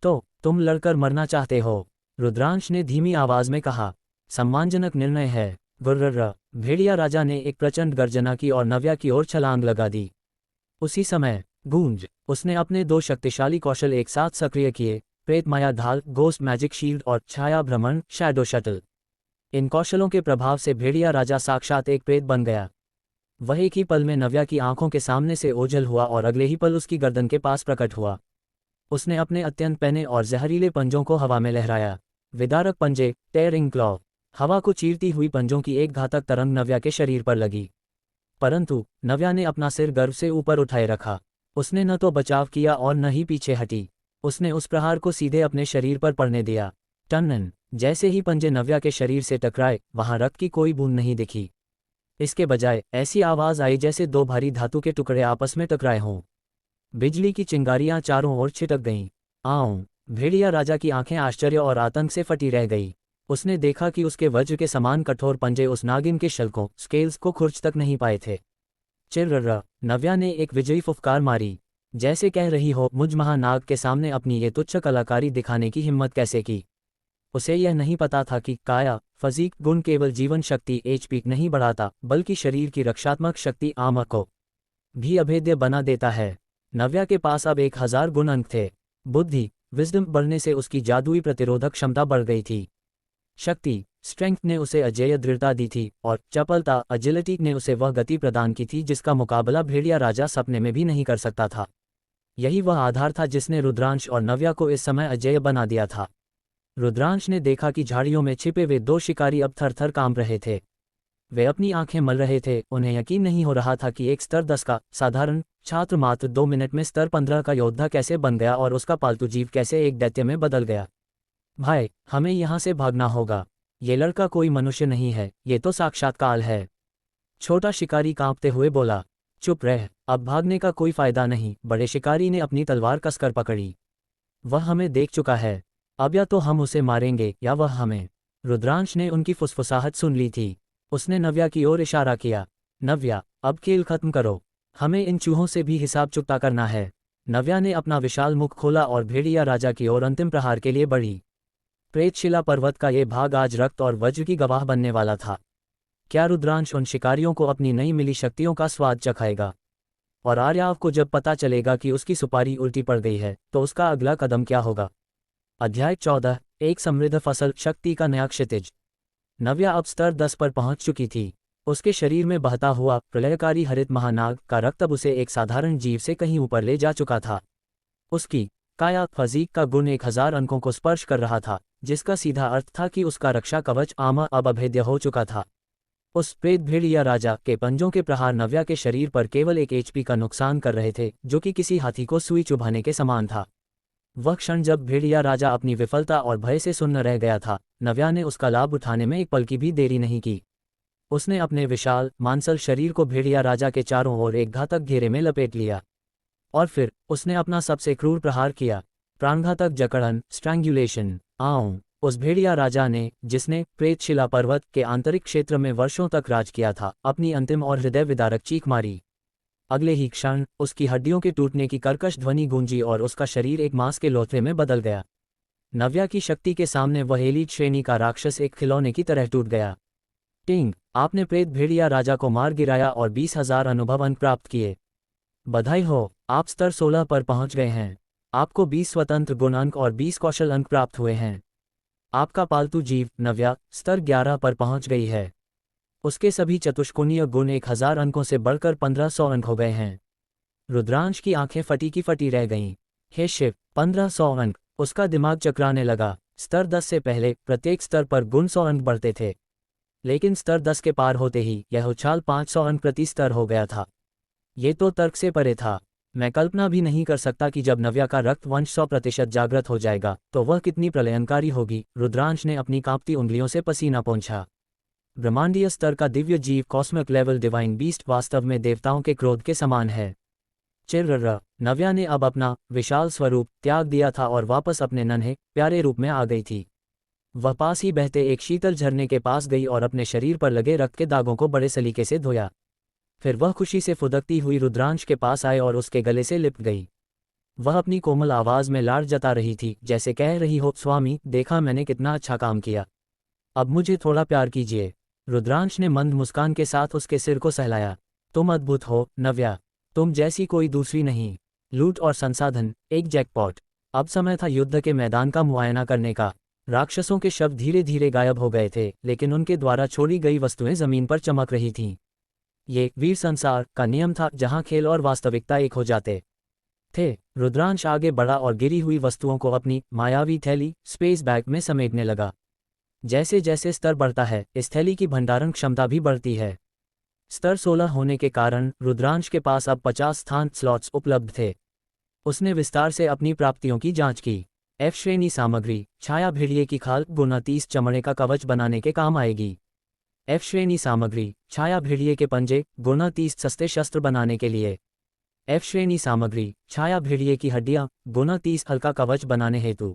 तो तुम लड़कर मरना चाहते हो? रुद्रांश ने धीमी आवाज में कहा। सम्मानजनक निर्णय है। गुर्र। भेड़िया राजा ने एक प्रचंड गर्जना की और नव्या की ओर छलांग लगा दी। उसी समय गूंज, उसने अपने 2 शक्तिशाली कौशल एक साथ सक्रिय किए, प्रेत माया ढाल, गोस्ट मैजिक शील्ड और छाया भ्रमण, शैडो शटल। इन कौशलों के प्रभाव से भेड़िया राजा साक्षात एक प्रेत बन गया। वह एक ही पल में नव्या की आंखों के सामने से ओझल हुआ और अगले ही पल उसकी गर्दन के पास प्रकट हुआ। उसने अपने अत्यंत पैने और जहरीले पंजों को हवा में लहराया। विदारक पंजे, टेयरिंग क्लॉ। हवा को चीरती हुई पंजों की एक घातक तरंग नव्या के शरीर पर लगी। परंतु नव्या ने अपना सिर गर्व से ऊपर उठाए रखा। उसने न तो बचाव किया और न ही पीछे हटी। उसने उस प्रहार को सीधे अपने शरीर पर पड़ने दिया। टनन। जैसे ही पंजे नव्या के शरीर से टकराए, वहां रक्त की कोई बूंद नहीं दिखी। इसके बजाय ऐसी आवाज आई जैसे 2 भारी धातु के टुकड़े आपस में टकराए हों। बिजली की चिंगारियां चारों ओर छिटक गईं। आऊं। भेड़िया राजा की आंखें आश्चर्य और आतंक से फटी रह गई। उसने देखा कि उसके वज्र के समान कठोर पंजे उस नागिन के शल्कों, स्केल्स को खुरच तक नहीं पाए थे। चिर्र। नव्या ने एक विजयी फुफकार मारी, जैसे कह रही हो, मुझ महानाग के सामने अपनी ये तुच्छ कलाकारी दिखाने की हिम्मत कैसे की। उसे यह नहीं पता था कि काया फजीक गुण केवल जीवन शक्ति एचपी नहीं बढ़ाता, बल्कि शरीर की रक्षात्मक शक्ति आमक को भी अभेद्य बना देता है। नव्या के पास अब 1000 गुण अंक थे। बुद्धि, विजडम बढ़ने से उसकी जादुई प्रतिरोधक क्षमता बढ़ गई थी। शक्ति, स्ट्रेंथ ने उसे अजेय दृढ़ता दी थी और चपलता, अजिलिटी ने उसे वह गति प्रदान की थी जिसका मुकाबला भेड़िया राजा सपने में भी नहीं कर सकता था। यही वह आधार था जिसने रुद्रांश और नव्या को इस समय अजेय बना दिया था। रुद्रांश ने देखा कि झाड़ियों में छिपे वे 2 शिकारी अब थर-थर कांप रहे थे। वे अपनी आंखें मल रहे थे। उन्हें यकीन नहीं हो रहा था कि एक स्तर 10 का साधारण छात्र मात्र 2 मिनट में स्तर 15 का योद्धा कैसे बन गया और उसका पालतू जीव कैसे एक दैत्य में बदल गया। भाई, हमें यहाँ से भागना होगा। ये लड़का कोई मनुष्य नहीं है, ये तो साक्षात काल है। छोटा शिकारी कांपते हुए बोला। चुप रह, अब भागने का कोई फायदा नहीं। बड़े शिकारी ने अपनी तलवार कसकर पकड़ी। वह हमें देख चुका है। अब या तो हम उसे मारेंगे या वह हमें। रुद्रांश ने उनकी फुसफुसाहट सुन ली थी। उसने नव्या की ओर इशारा किया। नव्या, अब खेल खत्म करो। हमें इन चूहों से भी हिसाब चुकता करना है। नव्या ने अपना विशाल मुख खोला और भेड़िया राजा की ओर अंतिम प्रहार के लिए बढ़ी। प्रेतशिला पर्वत का ये भाग आज रक्त और वज्र की गवाह बनने वाला था। क्या रुद्रांश उन शिकारियों को अपनी नई मिली शक्तियों का स्वाद चखाएगा? और आर्याव को जब पता चलेगा कि उसकी सुपारी उल्टी पड़ गई है, तो उसका अगला कदम क्या होगा? अध्याय 14। एक समृद्ध फसल, शक्ति का नया क्षितिज। नव्या अब स्तर 10 पर पहुंच चुकी थी। उसके शरीर में बहता हुआ प्रलयकारी हरित महानाग का रक्त अब उसे एक साधारण जीव से कहीं ऊपर ले जा चुका था। उसकी काया फजीक का गुण 1000 अंकों को स्पर्श कर रहा था, जिसका सीधा अर्थ था कि उसका रक्षा कवच आमा अब अभेद्य हो चुका था। उस प्रेत भेड़िया राजा के पंजों के प्रहार नव्या के शरीर पर केवल 1 एचपी का नुकसान कर रहे थे, जो कि किसी हाथी को सुई चुभाने के समान था। वह क्षण जब भेड़िया राजा अपनी विफलता और भय से सुन्न रह गया था, नव्या ने उसका लाभ उठाने में एक पल की भी देरी नहीं की। उसने अपने विशाल मांसल शरीर को भेड़िया राजा के चारों ओर एक घातक घेरे में लपेट लिया और फिर उसने अपना सबसे क्रूर प्रहार किया, प्राणघातक जकड़न, स्ट्रैंगुलेशन। आऊं। उस भेड़िया राजा ने, जिसने प्रेतशिला पर्वत के आंतरिक क्षेत्र में वर्षों तक राज किया था, अपनी अंतिम और हृदय विदारक चीख मारी। अगले ही क्षण उसकी हड्डियों के टूटने की कर्कश ध्वनि गूंजी और उसका शरीर एक मांस के लोथड़े में बदल गया। नव्या की शक्ति के सामने वह एलीट श्रेणी का राक्षस एक खिलौने की तरह टूट गया। टिंग, आपने प्रेत भेड़िया राजा को मार गिराया और 20,000 अनुभव अंक प्राप्त किए। बधाई हो, आप स्तर 16 पर पहुंच गए हैं। आपको 20 स्वतंत्र गुण अंक और 20 कौशल अंक प्राप्त हुए हैं। आपका पालतू जीव नव्या स्तर 11 पर पहुंच गई है। उसके सभी चतुष्कोणीय गुण 1000 अंकों से बढ़कर 1500 अंक हो गए हैं। रुद्रांश की आंखें फटी की फटी रह गईं। हे शिव, 1500 अंक! उसका दिमाग चकराने लगा। स्तर 10 से पहले प्रत्येक स्तर पर गुण 100 अंक बढ़ते थे, लेकिन स्तर 10 के पार होते ही यह उछाल 500 अंक प्रति स्तर हो गया था। ये तो तर्क से परे था। मैं कल्पना भी नहीं कर सकता कि जब नव्या का रक्त वंश 100% जागृत हो जाएगा तो वह कितनी प्रलयंकारी होगी। रुद्रांश ने अपनी कांपती उंगलियों से पसीना पोंछा। ब्रह्मांडीय स्तर का दिव्य जीव, कॉस्मिक लेवल डिवाइन बीस्ट, वास्तव में देवताओं के क्रोध के समान है। चिर्र। नव्या ने अब अपना विशाल स्वरूप त्याग दिया था और वापस अपने नन्हे प्यारे रूप में आ गई थी। वह पास ही बहते एक शीतल झरने के पास गई और अपने शरीर पर लगे रक्त के दागों को बड़े सलीके से धोया। फिर वह खुशी से फुदकती हुई रुद्रांश के पास आए और उसके गले से लिपट गई। वह अपनी कोमल आवाज में लाड जता रही थी, जैसे कह रही हो, स्वामी, देखा मैंने कितना अच्छा काम किया, अब मुझे थोड़ा प्यार कीजिए। रुद्रांश ने मंद मुस्कान के साथ उसके सिर को सहलाया। तुम अद्भुत हो नव्या, तुम जैसी कोई दूसरी नहीं। लूट और संसाधन, एक जैकपॉट। अब समय था युद्ध के मैदान का मुआयना करने का। राक्षसों के शव धीरे धीरे गायब हो गए थे, लेकिन उनके द्वारा छोड़ी गई वस्तुएं जमीन पर चमक रही थीं। ये वीर संसार का नियम था, जहां खेल और वास्तविकता एक हो जाते थे। रुद्रांश आगे बढ़ा और गिरी हुई वस्तुओं को अपनी मायावी थैली स्पेस बैग में समेटने लगा। जैसे जैसे स्तर बढ़ता है, इस थैली की भंडारण क्षमता भी बढ़ती है। स्तर 16 होने के कारण रुद्रांश के पास अब 50 स्थान स्लॉट्स उपलब्ध थे। उसने विस्तार से अपनी प्राप्तियों की जांच की। एफ श्रेणी सामग्री, छाया भेड़िए की खाल गुना 30 चमड़े का कवच बनाने के काम आएगी। एफ श्रेणी सामग्री, छाया भेड़िए के पंजे गुना 30 सस्ते शस्त्र बनाने के लिए। एफ श्रेणी सामग्री, छाया भेड़िए की हड्डियां गुना 30 हल्का कवच बनाने हेतु।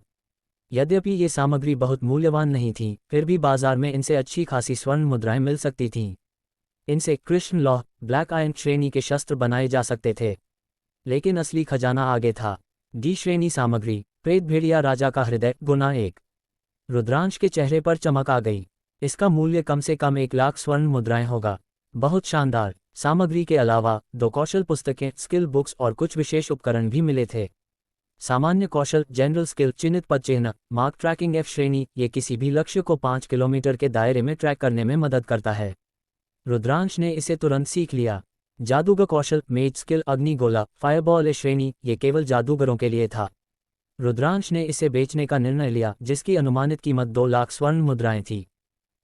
यद्यपि ये सामग्री बहुत मूल्यवान नहीं थी, फिर भी बाजार में इनसे अच्छी खासी स्वर्ण मुद्राएं मिल सकती थीं। इनसे कृष्ण लौह ब्लैक आयरन श्रेणी के शस्त्र बनाए जा सकते थे। लेकिन असली खजाना आगे था। डी श्रेणी सामग्री, प्रेत भेड़िया राजा का हृदय गुना 1। रुद्रांश के चेहरे पर चमक आ गई। इसका मूल्य कम से कम 1 लाख स्वर्ण मुद्राएं होगा। बहुत शानदार। सामग्री के अलावा 2 कौशल पुस्तकें, स्किल बुक्स और कुछ विशेष उपकरण भी मिले थे। सामान्य कौशल, जनरल स्किल, चिन्हित पद चिन्ह, मार्क ट्रैकिंग एफ श्रेणी, ये किसी भी लक्ष्य को 5 किलोमीटर के दायरे में ट्रैक करने में मदद करता है। रुद्रांश ने इसे तुरंत सीख लिया। जादूगर कौशल, मेज स्किल, अग्निगोला, फायरबॉल ए श्रेणी, ये केवल जादूगरों के लिए था। रुद्रांश ने इसे बेचने का निर्णय लिया, जिसकी अनुमानित कीमत 2 लाख स्वर्ण मुद्राएं थी।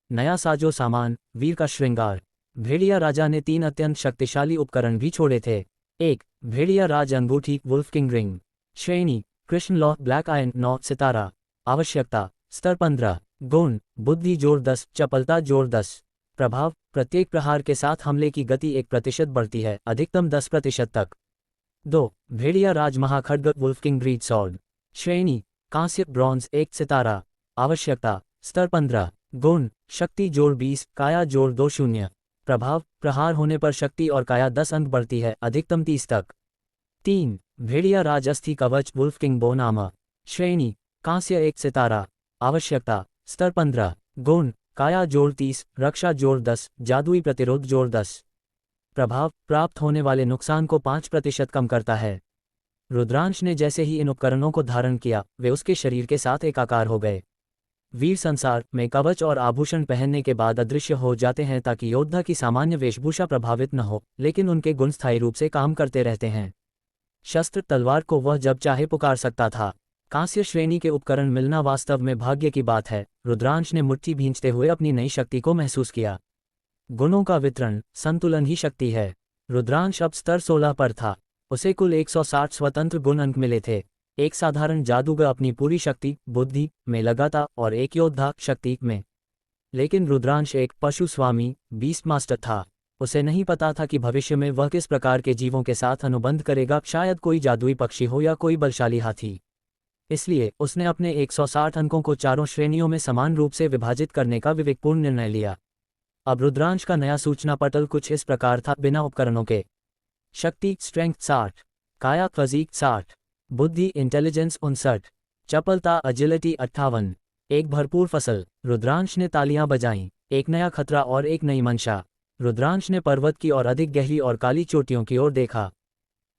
नया साजो सामान, वीर का श्रृंगार। भेड़िया राजा ने 3 अत्यंत शक्तिशाली उपकरण भी छोड़े थे। 1. भेड़िया राज अंगूठी वुल्फ किंग रिंग। श्रेणी, कृष्ण लौह ब्लैक आयरन 9 सितारा। आवश्यकता, स्तर 15। गुण, बुद्धि जोड़ 10, चपलता जोड़ 10। प्रभाव, प्रत्येक प्रहार के साथ हमले की गति 1% बढ़ती है, अधिकतम 10% तक। 2. भेड़िया राज महाखड्ग वुल्फ किंग ब्रीड सॉर्ड। श्रेणी, कांस्य ब्रॉन्ज 1 सितारा। आवश्यकता, स्तर 15। गुण, शक्ति जोड़ 20, काया जोड़ 2 शून्य। प्रभाव, प्रहार होने पर शक्ति और काया 10 अंक बढ़ती है, अधिकतम 30 तक। 3. भेड़िया राज अस्थि कवच वुल्फ किंग बोन आर्मर। श्रेणी, कांस्य 1 सितारा। आवश्यकता, स्तर 15। गुण, काया जोड़ 30, रक्षा जोड़ 10, जादुई प्रतिरोध जोड़ 10। प्रभाव, प्राप्त होने वाले नुकसान को 5% कम करता है। रुद्रांश ने जैसे ही इन उपकरणों को धारण किया, वे उसके शरीर के साथ एकाकार हो गए। वीर संसार में कवच और आभूषण पहनने के बाद अदृश्य हो जाते हैं ताकि योद्धा की सामान्य वेशभूषा प्रभावित न हो, लेकिन उनके गुण स्थायी रूप से काम करते रहते हैं। शस्त्र, तलवार को वह जब चाहे पुकार सकता था। कांस्य श्रेणी के उपकरण मिलना वास्तव में भाग्य की बात है। रुद्रांश ने मुट्ठी भींचते हुए अपनी नई शक्ति को महसूस किया। गुणों का वितरण, संतुलन ही शक्ति है। रुद्रांश अब स्तर 16 पर था। उसे कुल 160 स्वतंत्र गुण अंक मिले थे। एक साधारण जादूगर अपनी पूरी शक्ति बुद्धि में लगाता और एक योद्धा शक्ति में। लेकिन रुद्रांश एक पशु स्वामी बीस्ट मास्टर था। उसे नहीं पता था कि भविष्य में वह किस प्रकार के जीवों के साथ अनुबंध करेगा, शायद कोई जादुई पक्षी हो या कोई बलशाली हाथी। इसलिए उसने अपने 160 अंकों को 4 श्रेणियों में समान रूप से विभाजित करने का विवेकपूर्ण निर्णय लिया। अब रुद्रांश का नया सूचना पटल कुछ इस प्रकार था, बिना उपकरणों के। शक्ति स्ट्रेंथ 60, काया फजीक 60, बुद्धि इंटेलिजेंस 59, चपलता अजिलिटी 58। एक भरपूर फसल। रुद्रांश ने तालियां बजाईं। एक नया खतरा और एक नई मंशा। रुद्रांश ने पर्वत की और अधिक गहरी और काली चोटियों की ओर देखा।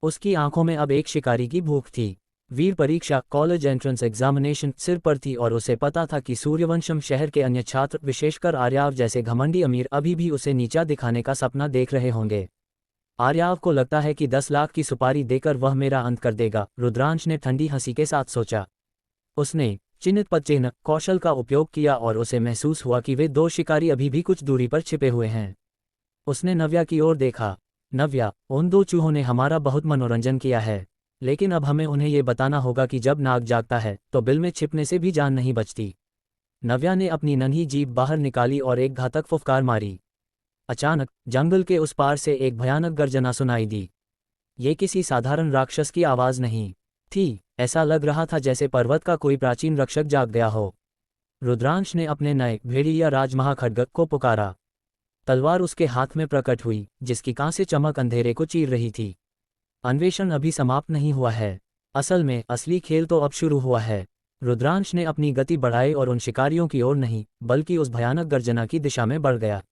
उसकी आंखों में अब एक शिकारी की भूख थी। वीर परीक्षा कॉलेज एंट्रेंस एग्जामिनेशन सिर पर थी और उसे पता था कि सूर्यवंशम शहर के अन्य छात्र, विशेषकर आर्याव जैसे घमंडी अमीर, अभी भी उसे नीचा दिखाने का सपना देख रहे होंगे। आर्याव को लगता है कि 10 लाख की सुपारी देकर वह मेरा अंत कर देगा, रुद्रांश ने ठंडी हंसी के साथ सोचा। उसने चिन्हित पद चिन्ह कौशल का उपयोग किया और उसे महसूस हुआ कि वे 2 शिकारी अभी भी कुछ दूरी पर छिपे हुए हैं। उसने नव्या की ओर देखा। नव्या, उन 2 चूहों ने हमारा बहुत मनोरंजन किया है, लेकिन अब हमें उन्हें ये बताना होगा कि जब नाग जागता है तो बिल में छिपने से भी जान नहीं बचती। नव्या ने अपनी नन्ही जीभ बाहर निकाली और एक घातक फुफकार मारी। अचानक जंगल के उस पार से एक भयानक गर्जना सुनाई दी। ये किसी साधारण राक्षस की आवाज़ नहीं थी, ऐसा लग रहा था जैसे पर्वत का कोई प्राचीन रक्षक जाग गया हो। रुद्रांश ने अपने नए भेड़िया राजमहा खड्ग को पुकारा। तलवार उसके हाथ में प्रकट हुई, जिसकी कांस्य चमक अंधेरे को चीर रही थी। अन्वेषण अभी समाप्त नहीं हुआ है। असल में असली खेल तो अब शुरू हुआ है। रुद्रांश ने अपनी गति बढ़ाई और उन शिकारियों की ओर नहीं, बल्कि उस भयानक गर्जना की दिशा में बढ़ गया।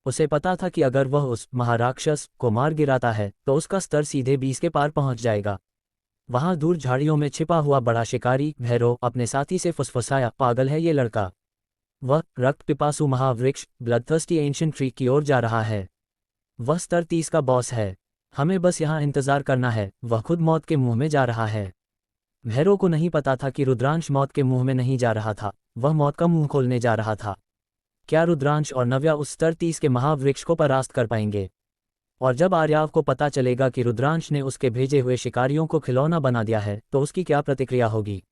उसे पता था कि अगर वह उस महाराक्षस को मार गिराता है तो उसका स्तर सीधे 20 के पार पहुंच जाएगा। वहां दूर झाड़ियों में छिपा हुआ बड़ा शिकारी भैरव अपने साथी से फुसफुसाया, पागल है ये लड़का। वह रक्त पिपासु महावृक्ष ब्लडथर्स्टी एंशिएंट ट्री की ओर जा रहा है। वह स्तर 30 का बॉस है। हमें बस यहाँ इंतजार करना है। वह खुद मौत के मुंह में जा रहा है। भैरव को नहीं पता था कि रुद्रांश मौत के मुंह में नहीं जा रहा था, वह मौत का मुंह खोलने जा रहा था। क्या रुद्रांश और नव्या उस स्तर 30 के महावृक्ष को परास्त कर पाएंगे? और जब आर्याव को पता चलेगा कि रुद्रांश ने उसके भेजे हुए शिकारियों को खिलौना बना दिया है तो उसकी क्या प्रतिक्रिया होगी?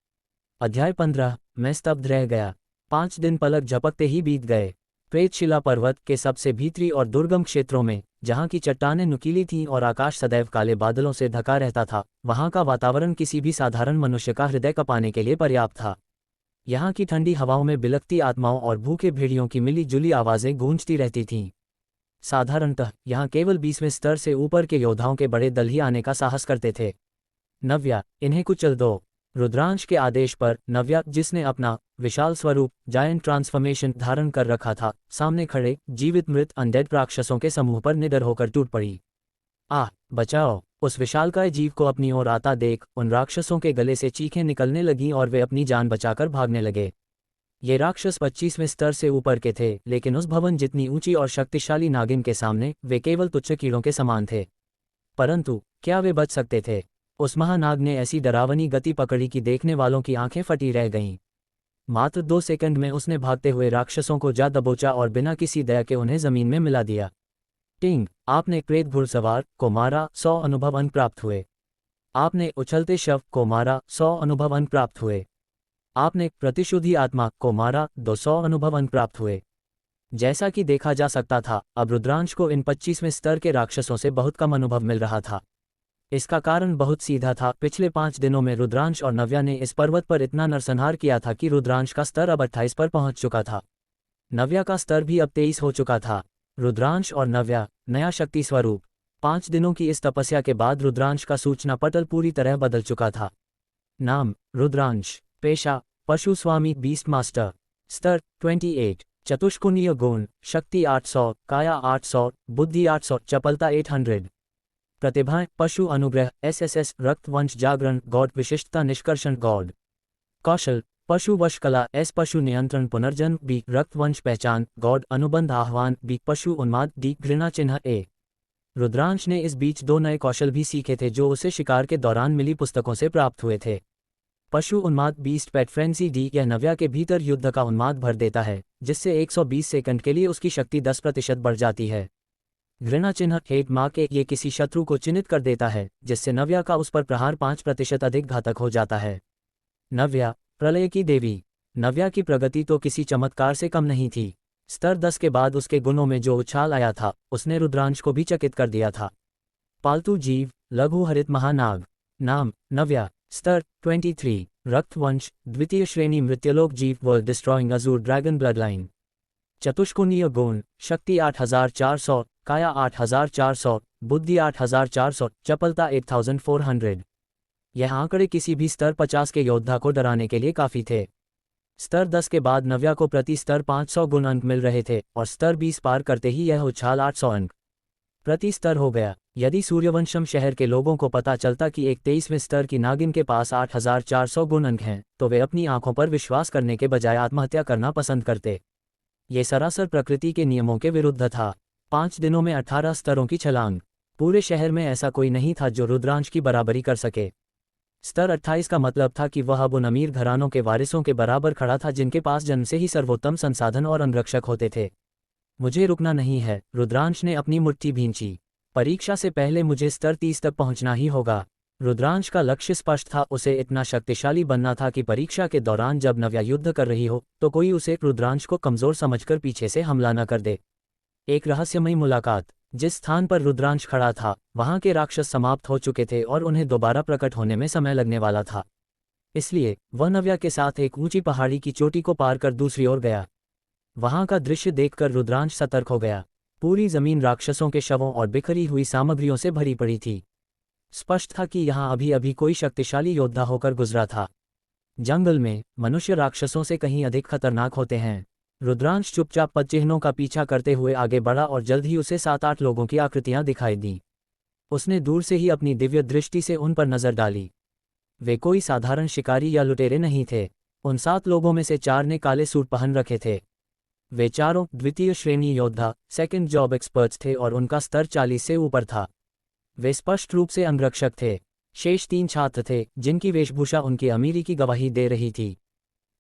अध्याय 15। मैं स्तब्ध रह गया। 5 दिन पलक झपकते ही बीत गए। प्रेतशिला पर्वत के सबसे भीतरी और दुर्गम क्षेत्रों में, जहाँ की चट्टानें नुकीली थीं और आकाश सदैव काले बादलों से ढका रहता था, वहाँ का वातावरण किसी भी साधारण मनुष्य का हृदय कँपाने के लिए पर्याप्त था। यहाँ की ठंडी हवाओं में बिलखती आत्माओं और भूखे भेड़ियों की मिली जुली आवाज़ें गूंजती रहती थीं। साधारणतः यहाँ केवल 20वें स्तर से ऊपर के योद्धाओं के बड़े दल ही आने का साहस करते थे। नव्या, इन्हें कुचल दो। रुद्रांश के आदेश पर नव्या, जिसने अपना विशाल स्वरूप जायंट ट्रांसफॉर्मेशन धारण कर रखा था, सामने खड़े जीवित मृत अनडेड राक्षसों के समूह पर निडर होकर टूट पड़ी। आह, बचाओ! उस विशालकाय जीव को अपनी ओर आता देख उन राक्षसों के गले से चीखें निकलने लगीं और वे अपनी जान बचाकर भागने लगे। ये राक्षस 25वें स्तर से ऊपर के थे, लेकिन उस भवन जितनी ऊंची और शक्तिशाली नागिन के सामने वे केवल तुच्छ कीड़ों के समान थे। परंतु क्या वे बच सकते थे? उस महानाग ने ऐसी डरावनी गति पकड़ी कि देखने वालों की आंखें फटी रह गईं। मात्र 2 सेकंड में उसने भागते हुए राक्षसों को जा दबोचा और बिना किसी दया के उन्हें जमीन में मिला दिया। टिंग, आपने प्रेत घुड़सवार को मारा, 100 अनुभव अंक प्राप्त हुए। आपने उछलते शव को मारा, 100 अनुभव अंक प्राप्त हुए। आपने प्रतिशुद्धि आत्मा को मारा, 200 अनुभव अंक प्राप्त हुए। जैसा कि देखा जा सकता था, अब रुद्रांश को इन 25वें स्तर के राक्षसों से बहुत कम अनुभव मिल रहा था। इसका कारण बहुत सीधा था। पिछले 5 दिनों में रुद्रांश और नव्या ने इस पर्वत पर इतना नरसंहार किया था कि रुद्रांश का स्तर अब 28 पर पहुंच चुका था। नव्या का स्तर भी अब 23 हो चुका था। रुद्रांश और नव्या, नया शक्ति स्वरूप। 5 दिनों की इस तपस्या के बाद रुद्रांश का सूचना पटल पूरी तरह बदल चुका था। नाम रुद्रांश। पेशा पशु स्वामी बीस्ट मास्टर। स्तर 28। चतुष्कोणीय गुण शक्ति 800, काया 800, बुद्धि 800, चपलता 800। प्रतिभाएं पशु अनुग्रह SSS, रक्त वंश जागरण गॉड, विशिष्टता निष्कर्षण गॉड। कौशल पशु वश कला S, पशु नियंत्रण पुनर्जन्म B, रक्त वंश पहचान गॉड, अनुबंध आह्वान B, पशु उन्माद D, घृणा चिन्ह A। रुद्रांश ने इस बीच 2 नए कौशल भी सीखे थे जो उसे शिकार के दौरान मिली पुस्तकों से प्राप्त हुए थे। पशु उन्माद बीस्ट पेट फ्रेंसी D, यह नव्या के भीतर युद्ध का उन्माद भर देता है, जिससे 120 सेकंड के लिए उसकी शक्ति 10% बढ़ जाती है। घृणा चिन्ह हेट माँ के, ये किसी शत्रु को चिन्हित कर देता है, जिससे नव्या का उस पर प्रहार 5% अधिक घातक हो जाता है। नव्या, प्रलय की देवी। नव्या की प्रगति तो किसी चमत्कार से कम नहीं थी। स्तर 10 के बाद उसके गुणों में जो उछाल आया था, उसने रुद्रांश को भी चकित कर दिया था। पालतू जीव लघु हरित महानाग। नाम नव्या। स्तर 23। रक्तवंश द्वितीय श्रेणी, मृत्युलोक जीव, world destroying azure dragon bloodline. चतुष्कोणीय गुण शक्ति 8400, काया 8400, बुद्धि 8400, चपलता 8400। यह आंकड़े किसी भी स्तर 50 के योद्धा को डराने के लिए काफ़ी थे। स्तर 10 के बाद नव्या को प्रति स्तर 500 गुण अंक मिल रहे थे और स्तर 20 पार करते ही यह उछाल 800 अंक प्रति स्तर हो गया। यदि सूर्यवंशम शहर के लोगों को पता चलता कि एक 23वें स्तर की नागिन के पास 8400 गुण अंक हैं, तो वे अपनी आंखों पर विश्वास करने के बजाय आत्महत्या करना पसंद करते। ये सरासर प्रकृति के नियमों के विरुद्ध था। 5 दिनों में 18 स्तरों की छलांग। पूरे शहर में ऐसा कोई नहीं था जो रुद्रांश की बराबरी कर सके। स्तर 28 का मतलब था कि वह अब उन अमीर घरानों के वारिसों के बराबर खड़ा था जिनके पास जन्म से ही सर्वोत्तम संसाधन और अंगरक्षक होते थे। मुझे रुकना नहीं है, रुद्रांश ने अपनी मुट्ठी भींची। परीक्षा से पहले मुझे स्तर 30 तक पहुंचना ही होगा। रुद्रांश का लक्ष्य स्पष्ट था, उसे इतना शक्तिशाली बनना था कि परीक्षा के दौरान जब नव्या युद्ध कर रही हो तो कोई उसे रुद्रांश को कमजोर समझकर पीछे से हमला न कर दे। एक रहस्यमयी मुलाकात। जिस स्थान पर रुद्रांश खड़ा था वहां के राक्षस समाप्त हो चुके थे और उन्हें दोबारा प्रकट होने में समय लगने वाला था। इसलिए वह नव्या के साथ एक ऊंची पहाड़ी की चोटी को पार कर दूसरी ओर गया। वहां का दृश्य देखकर रुद्रांश सतर्क हो गया। पूरी जमीन राक्षसों के शवों और बिखरी हुई सामग्रियों से भरी पड़ी थी। स्पष्ट था कि यहाँ अभी अभी कोई शक्तिशाली योद्धा होकर गुजरा था। जंगल में मनुष्य राक्षसों से कहीं अधिक खतरनाक होते हैं। रुद्रांश चुपचाप पदचिह्नों का पीछा करते हुए आगे बढ़ा और जल्द ही उसे 7-8 लोगों की आकृतियां दिखाई दी। उसने दूर से ही अपनी दिव्य दृष्टि से उन पर नजर डाली। वे कोई साधारण शिकारी या लुटेरे नहीं थे। उन 7 लोगों में से 4 ने काले सूट पहन रखे थे। वे चारों द्वितीय श्रेणी योद्धा, सेकंड जॉब एक्सपर्ट्स थे और उनका स्तर 40 से ऊपर था। वे स्पष्ट रूप से अंगरक्षक थे। शेष 3 छात्र थे जिनकी वेशभूषा उनकी अमीरी की गवाही दे रही थी।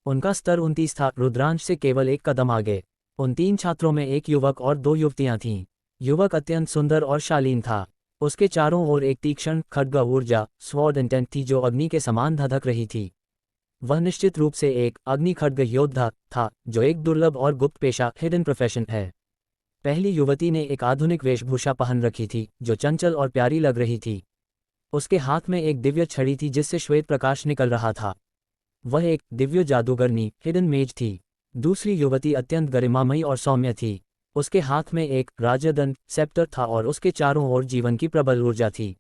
उनका स्तर 29 था, रुद्रांश से केवल 1 कदम आगे। उन 3 छात्रों में एक युवक और 2 युवतियां थीं। युवक अत्यंत सुंदर और शालीन था। उसके चारों ओर एक तीक्ष्ण खड्ग ऊर्जा स्वॉर्ड इंटेंट थी जो अग्नि के समान धधक रही थी। वह निश्चित रूप से एक अग्नि खड्ग योद्धा था, जो एक दुर्लभ और गुप्त पेशा हिडन प्रोफेशन है। पहली युवती ने एक आधुनिक वेशभूषा पहन रखी थी जो चंचल और प्यारी लग रही थी। उसके हाथ में एक दिव्य छड़ी थी जिससे श्वेत प्रकाश निकल रहा था। वह एक दिव्य जादूगरनी हिडन मेज थी। दूसरी युवती अत्यंत गरिमामयी और सौम्य थी। उसके हाथ में एक राजदंड सेप्टर था और उसके चारों ओर जीवन की प्रबल ऊर्जा थी।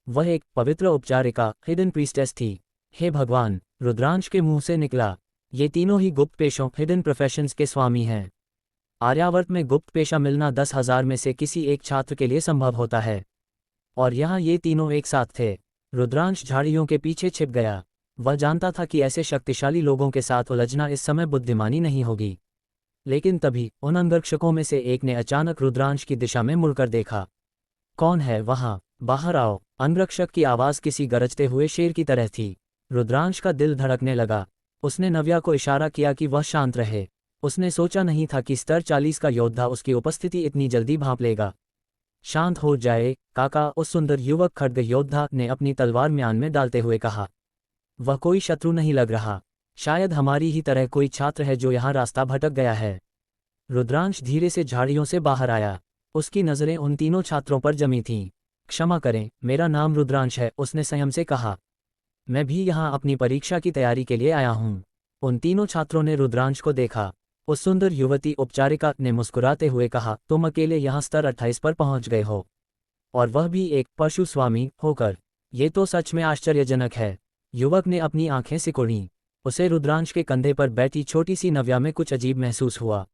वह एक पवित्र उपचारिका हिडन प्रीस्टेस थी। हे भगवान, रुद्रांश के मुंह से निकला, ये तीनों ही गुप्त पेशों हिडन प्रोफेशंस के स्वामी हैं। आर्यावर्त में गुप्त पेशा मिलना 10,000 में से किसी एक छात्र के लिए संभव होता है, और यहाँ ये तीनों एक साथ थे। रुद्रांश झाड़ियों के पीछे छिप गया। वह जानता था कि ऐसे शक्तिशाली लोगों के साथ उलझना इस समय बुद्धिमानी नहीं होगी। लेकिन तभी उन अंगरक्षकों में से एक ने अचानक रुद्रांश की दिशा में मुड़कर देखा। कौन है वहाँ? बाहर आओ। अंगरक्षक की आवाज़ किसी गरजते हुए शेर की तरह थी। रुद्रांश का दिल धड़कने लगा। उसने नव्या को इशारा किया कि वह शांत रहे। उसने सोचा नहीं था कि स्तर 40 का योद्धा उसकी उपस्थिति इतनी जल्दी भांप लेगा। शांत हो जाए काका, उस सुंदर युवक खड्ग योद्धा ने अपनी तलवार म्यान में डालते हुए कहा। वह कोई शत्रु नहीं लग रहा। शायद हमारी ही तरह कोई छात्र है जो यहाँ रास्ता भटक गया है। रुद्रांश धीरे से झाड़ियों से बाहर आया। उसकी नज़रें उन तीनों छात्रों पर जमी थीं। क्षमा करें, मेरा नाम रुद्रांश है, उसने संयम से कहा। मैं भी यहाँ अपनी परीक्षा की तैयारी के लिए आया हूँ। उन तीनों छात्रों ने रुद्रांश को देखा। उस सुंदर युवती उपचारिका ने मुस्कुराते हुए कहा, तुम अकेले यहाँ स्तर 28 पर पहुँच गए हो, और वह भी एक पशु स्वामी होकर। ये तो सच में आश्चर्यजनक है। युवक ने अपनी आंखें सिकुड़ीं। उसे रुद्रांश के कंधे पर बैठी छोटी सी नव्या में कुछ अजीब महसूस हुआ।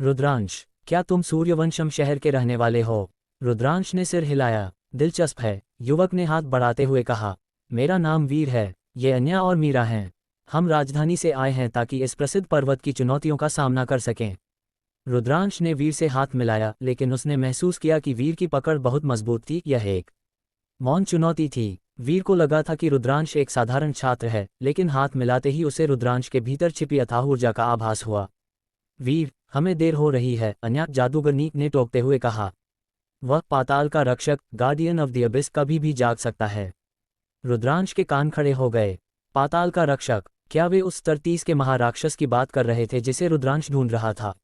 रुद्रांश, क्या तुम सूर्यवंशम शहर के रहने वाले हो? रुद्रांश ने सिर हिलाया। दिलचस्प है, युवक ने हाथ बढ़ाते हुए कहा। मेरा नाम वीर है। ये अन्या और मीरा हैं। हम राजधानी से आए हैं ताकि इस प्रसिद्ध पर्वत की चुनौतियों का सामना कर सकें। रुद्रांश ने वीर से हाथ मिलाया, लेकिन उसने महसूस किया कि वीर की पकड़ बहुत मजबूत थी। यह एक मौन चुनौती थी। वीर को लगा था कि रुद्रांश एक साधारण छात्र है, लेकिन हाथ मिलाते ही उसे रुद्रांश के भीतर छिपी अथाह ऊर्जा का आभास हुआ। वीर, हमें देर हो रही है, अन्या जादूगरनी ने टोकते हुए कहा। वह पाताल का रक्षक, गार्डियन ऑफ द अबिस, कभी भी जाग सकता है। रुद्रांश के कान खड़े हो गए। पाताल का रक्षक? क्या वे उस स्तर 30 के महाराक्षस की बात कर रहे थे जिसे रुद्रांश ढूंढ रहा था?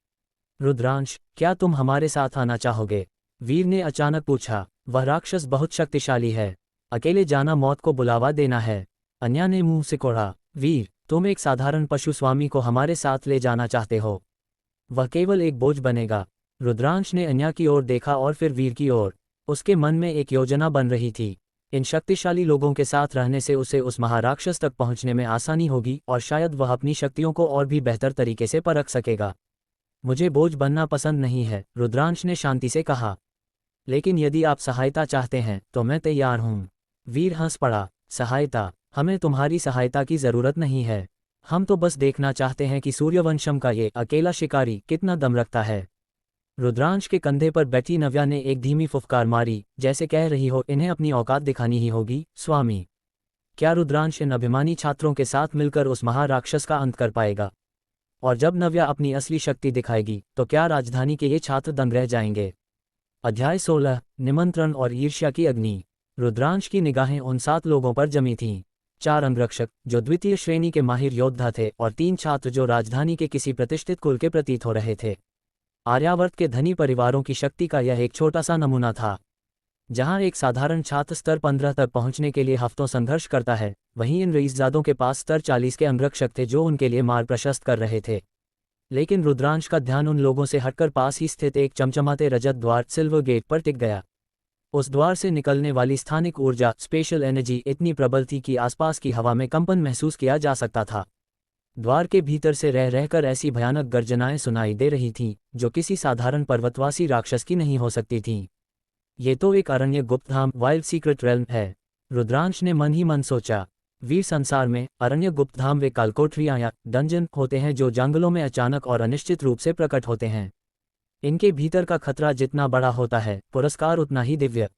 रुद्रांश, क्या तुम हमारे साथ आना चाहोगे? वीर ने अचानक पूछा। वह राक्षस बहुत शक्तिशाली है। अकेले जाना मौत को बुलावा देना है। अन्या ने मुंह सिकोड़ा। वीर, तुम एक साधारण पशु स्वामी को हमारे साथ ले जाना चाहते हो? वह केवल एक बोझ बनेगा। रुद्रांश ने अन्या की ओर देखा और फिर वीर की ओर। उसके मन में एक योजना बन रही थी। इन शक्तिशाली लोगों के साथ रहने से उसे उस महाराक्षस तक पहुंचने में आसानी होगी और शायद वह अपनी शक्तियों को और भी बेहतर तरीके से परख सकेगा। मुझे बोझ बनना पसंद नहीं है, रुद्रांश ने शांति से कहा। लेकिन यदि आप सहायता चाहते हैं तो मैं तैयार हूँ। वीर हंस पड़ा। सहायता? हमें तुम्हारी सहायता की जरूरत नहीं है। हम तो बस देखना चाहते हैं कि सूर्यवंशम का ये अकेला शिकारी कितना दम रखता है। रुद्रांश के कंधे पर बैठी नव्या ने एक धीमी फुफकार मारी, जैसे कह रही हो, इन्हें अपनी औकात दिखानी ही होगी स्वामी। क्या रुद्रांश इन अभिमानी छात्रों के साथ मिलकर उस महाराक्षस का अंत कर पाएगा? और जब नव्या अपनी असली शक्ति दिखाएगी तो क्या राजधानी के ये छात्र दंग रह जाएंगे? अध्याय 16, निमंत्रण और ईर्ष्या की अग्नि। रुद्रांश की निगाहें उन 7 लोगों पर जमी थीं। 4 अंगरक्षक जो द्वितीय श्रेणी के माहिर योद्धा थे और 3 छात्र जो राजधानी के किसी प्रतिष्ठित कुल के प्रतीत हो रहे थे। आर्यावर्त के धनी परिवारों की शक्ति का यह एक छोटा सा नमूना था। जहां एक साधारण छात्र स्तर 15 तक पहुंचने के लिए हफ्तों संघर्ष करता है, वहीं इन रईसजादों के पास स्तर 40 के अंगरक्षक थे जो उनके लिए मार्ग प्रशस्त कर रहे थे। लेकिन रुद्रांश का ध्यान उन लोगों से हटकर पास ही स्थित एक चमचमाते रजत द्वार सिल्वर गेट पर टिक गया। उस द्वार से निकलने वाली स्थानिक ऊर्जा स्पेशल एनर्जी इतनी प्रबल थी कि आसपास की हवा में कंपन महसूस किया जा सकता था। द्वार के भीतर से रह रहकर ऐसी भयानक गर्जनाएं सुनाई दे रही थीं जो किसी साधारण पर्वतवासी राक्षस की नहीं हो सकती थीं। ये तो एक अरण्य गुप्तधाम वाइल्ड सीक्रेट रेल्म है, रुद्रांश ने मन ही मन सोचा। वीर संसार में अरण्य गुप्तधाम वे कालकोठरियां या डंजन होते हैं जो जंगलों में अचानक और अनिश्चित रूप से प्रकट होते हैं। इनके भीतर का खतरा जितना बड़ा होता है, पुरस्कार उतना ही दिव्य।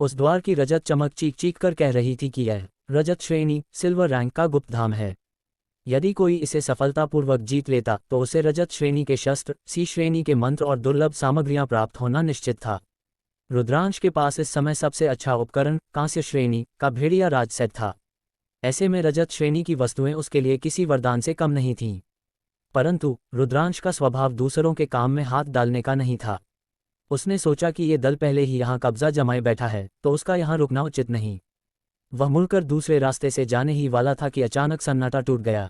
उस द्वार की रजत चमक चीख चीख कर कह रही थी कि यह रजत श्रेणी सिल्वर रैंक का गुप्तधाम है। यदि कोई इसे सफलतापूर्वक जीत लेता तो उसे रजत श्रेणी के शस्त्र, सी श्रेणी के मंत्र और दुर्लभ सामग्रियां प्राप्त होना निश्चित था। रुद्रांश के पास इस समय सबसे अच्छा उपकरण कांस्य श्रेणी का भेड़िया राज सेट था। ऐसे में रजत श्रेणी की वस्तुएं उसके लिए किसी वरदान से कम नहीं थीं। परंतु रुद्रांश का स्वभाव दूसरों के काम में हाथ डालने का नहीं था। उसने सोचा कि ये दल पहले ही यहाँ कब्जा जमाए बैठा है तो उसका यहाँ रुकना उचित नहीं। वह मुड़कर दूसरे रास्ते से जाने ही वाला था कि अचानक सन्नाटा टूट गया।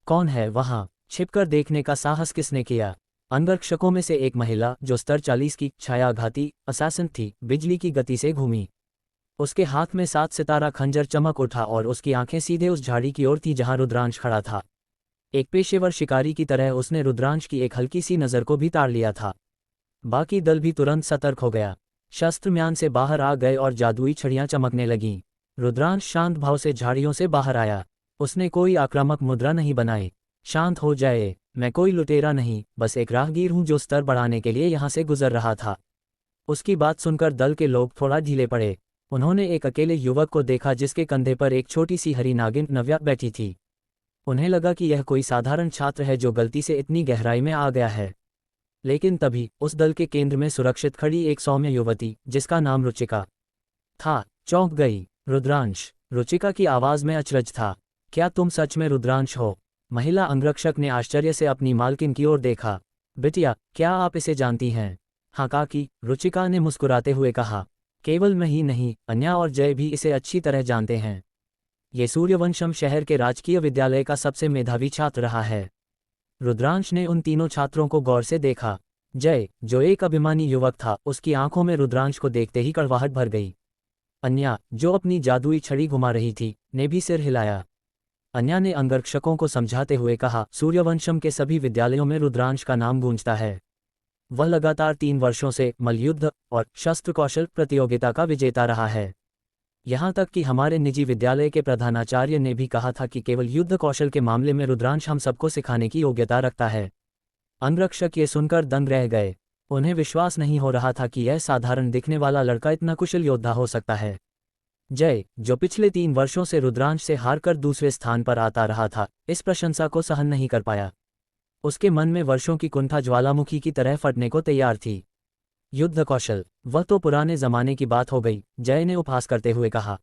कौन है वहाँ? छिपकर देखने का साहस किसने किया? अंगरक्षकों में से एक महिला जो स्तर 40 की छायाघाती असैसिन थी, बिजली की गति से घूमी। उसके हाथ में 7 सितारा खंजर चमक उठा और उसकी आंखें सीधे उस झाड़ी की ओर थी जहां रुद्रांश खड़ा था। एक पेशेवर शिकारी की तरह उसने रुद्रांश की एक हल्की सी नज़र को भी ताड़ लिया था। बाकी दल भी तुरंत सतर्क हो गया। शस्त्र म्यान से बाहर आ गए और जादुई छड़ियां चमकने लगीं। रुद्रांश शांत भाव से झाड़ियों से बाहर आया। उसने कोई आक्रामक मुद्रा नहीं बनाई। शांत हो जाए, मैं कोई लुटेरा नहीं, बस एक राहगीर हूं जो स्तर बढ़ाने के लिए यहां से गुजर रहा था। उसकी बात सुनकर दल के लोग थोड़ा ढीले पड़े। उन्होंने एक अकेले युवक को देखा जिसके कंधे पर एक छोटी सी हरी नागिन नव्या बैठी थी। उन्हें लगा कि यह कोई साधारण छात्र है जो गलती से इतनी गहराई में आ गया है। लेकिन तभी उस दल के केंद्र में सुरक्षित खड़ी एक सौम्य युवती जिसका नाम रुचिका था चौंक गई। रुद्रांश, रुचिका की आवाज में अचरज था। क्या तुम सच में रुद्रांश हो? महिला अंगरक्षक ने आश्चर्य से अपनी मालकिन की ओर देखा। बिटिया, क्या आप इसे जानती हैं? हाँ काकी, रुचिका ने मुस्कुराते हुए कहा। केवल मैं ही नहीं, अन्या और जय भी इसे अच्छी तरह जानते हैं। ये सूर्यवंशम शहर के राजकीय विद्यालय का सबसे मेधावी छात्र रहा है। रुद्रांश ने उन तीनों छात्रों को गौर से देखा। जय, जो एक अभिमानी युवक था, उसकी आंखों में रुद्रांश को देखते ही कड़वाहट भर गई। अन्या, जो अपनी जादुई छड़ी घुमा रही थी, ने भी सिर हिलाया। अन्या ने अंगरक्षकों को समझाते हुए कहा, सूर्यवंशम के सभी विद्यालयों में रुद्रांश का नाम गूंजता है। वह लगातार 3 वर्षों से मल्लयुद्ध और शस्त्र कौशल प्रतियोगिता का विजेता रहा है। यहाँ तक कि हमारे निजी विद्यालय के प्रधानाचार्य ने भी कहा था कि केवल युद्ध कौशल के मामले में रुद्रांश हम सबको सिखाने की योग्यता रखता है। अंगरक्षक ये सुनकर दंग रह गए। उन्हें विश्वास नहीं हो रहा था कि यह साधारण दिखने वाला लड़का इतना कुशल योद्धा हो सकता है। जय, जो पिछले 3 वर्षों से रुद्रांश से हारकर दूसरे स्थान पर आता रहा था, इस प्रशंसा को सहन नहीं कर पाया। उसके मन में वर्षों की कुंठा ज्वालामुखी की तरह फटने को तैयार थी। युद्ध कौशल, वह तो पुराने जमाने की बात हो गई, जय ने उपहास करते हुए कहा।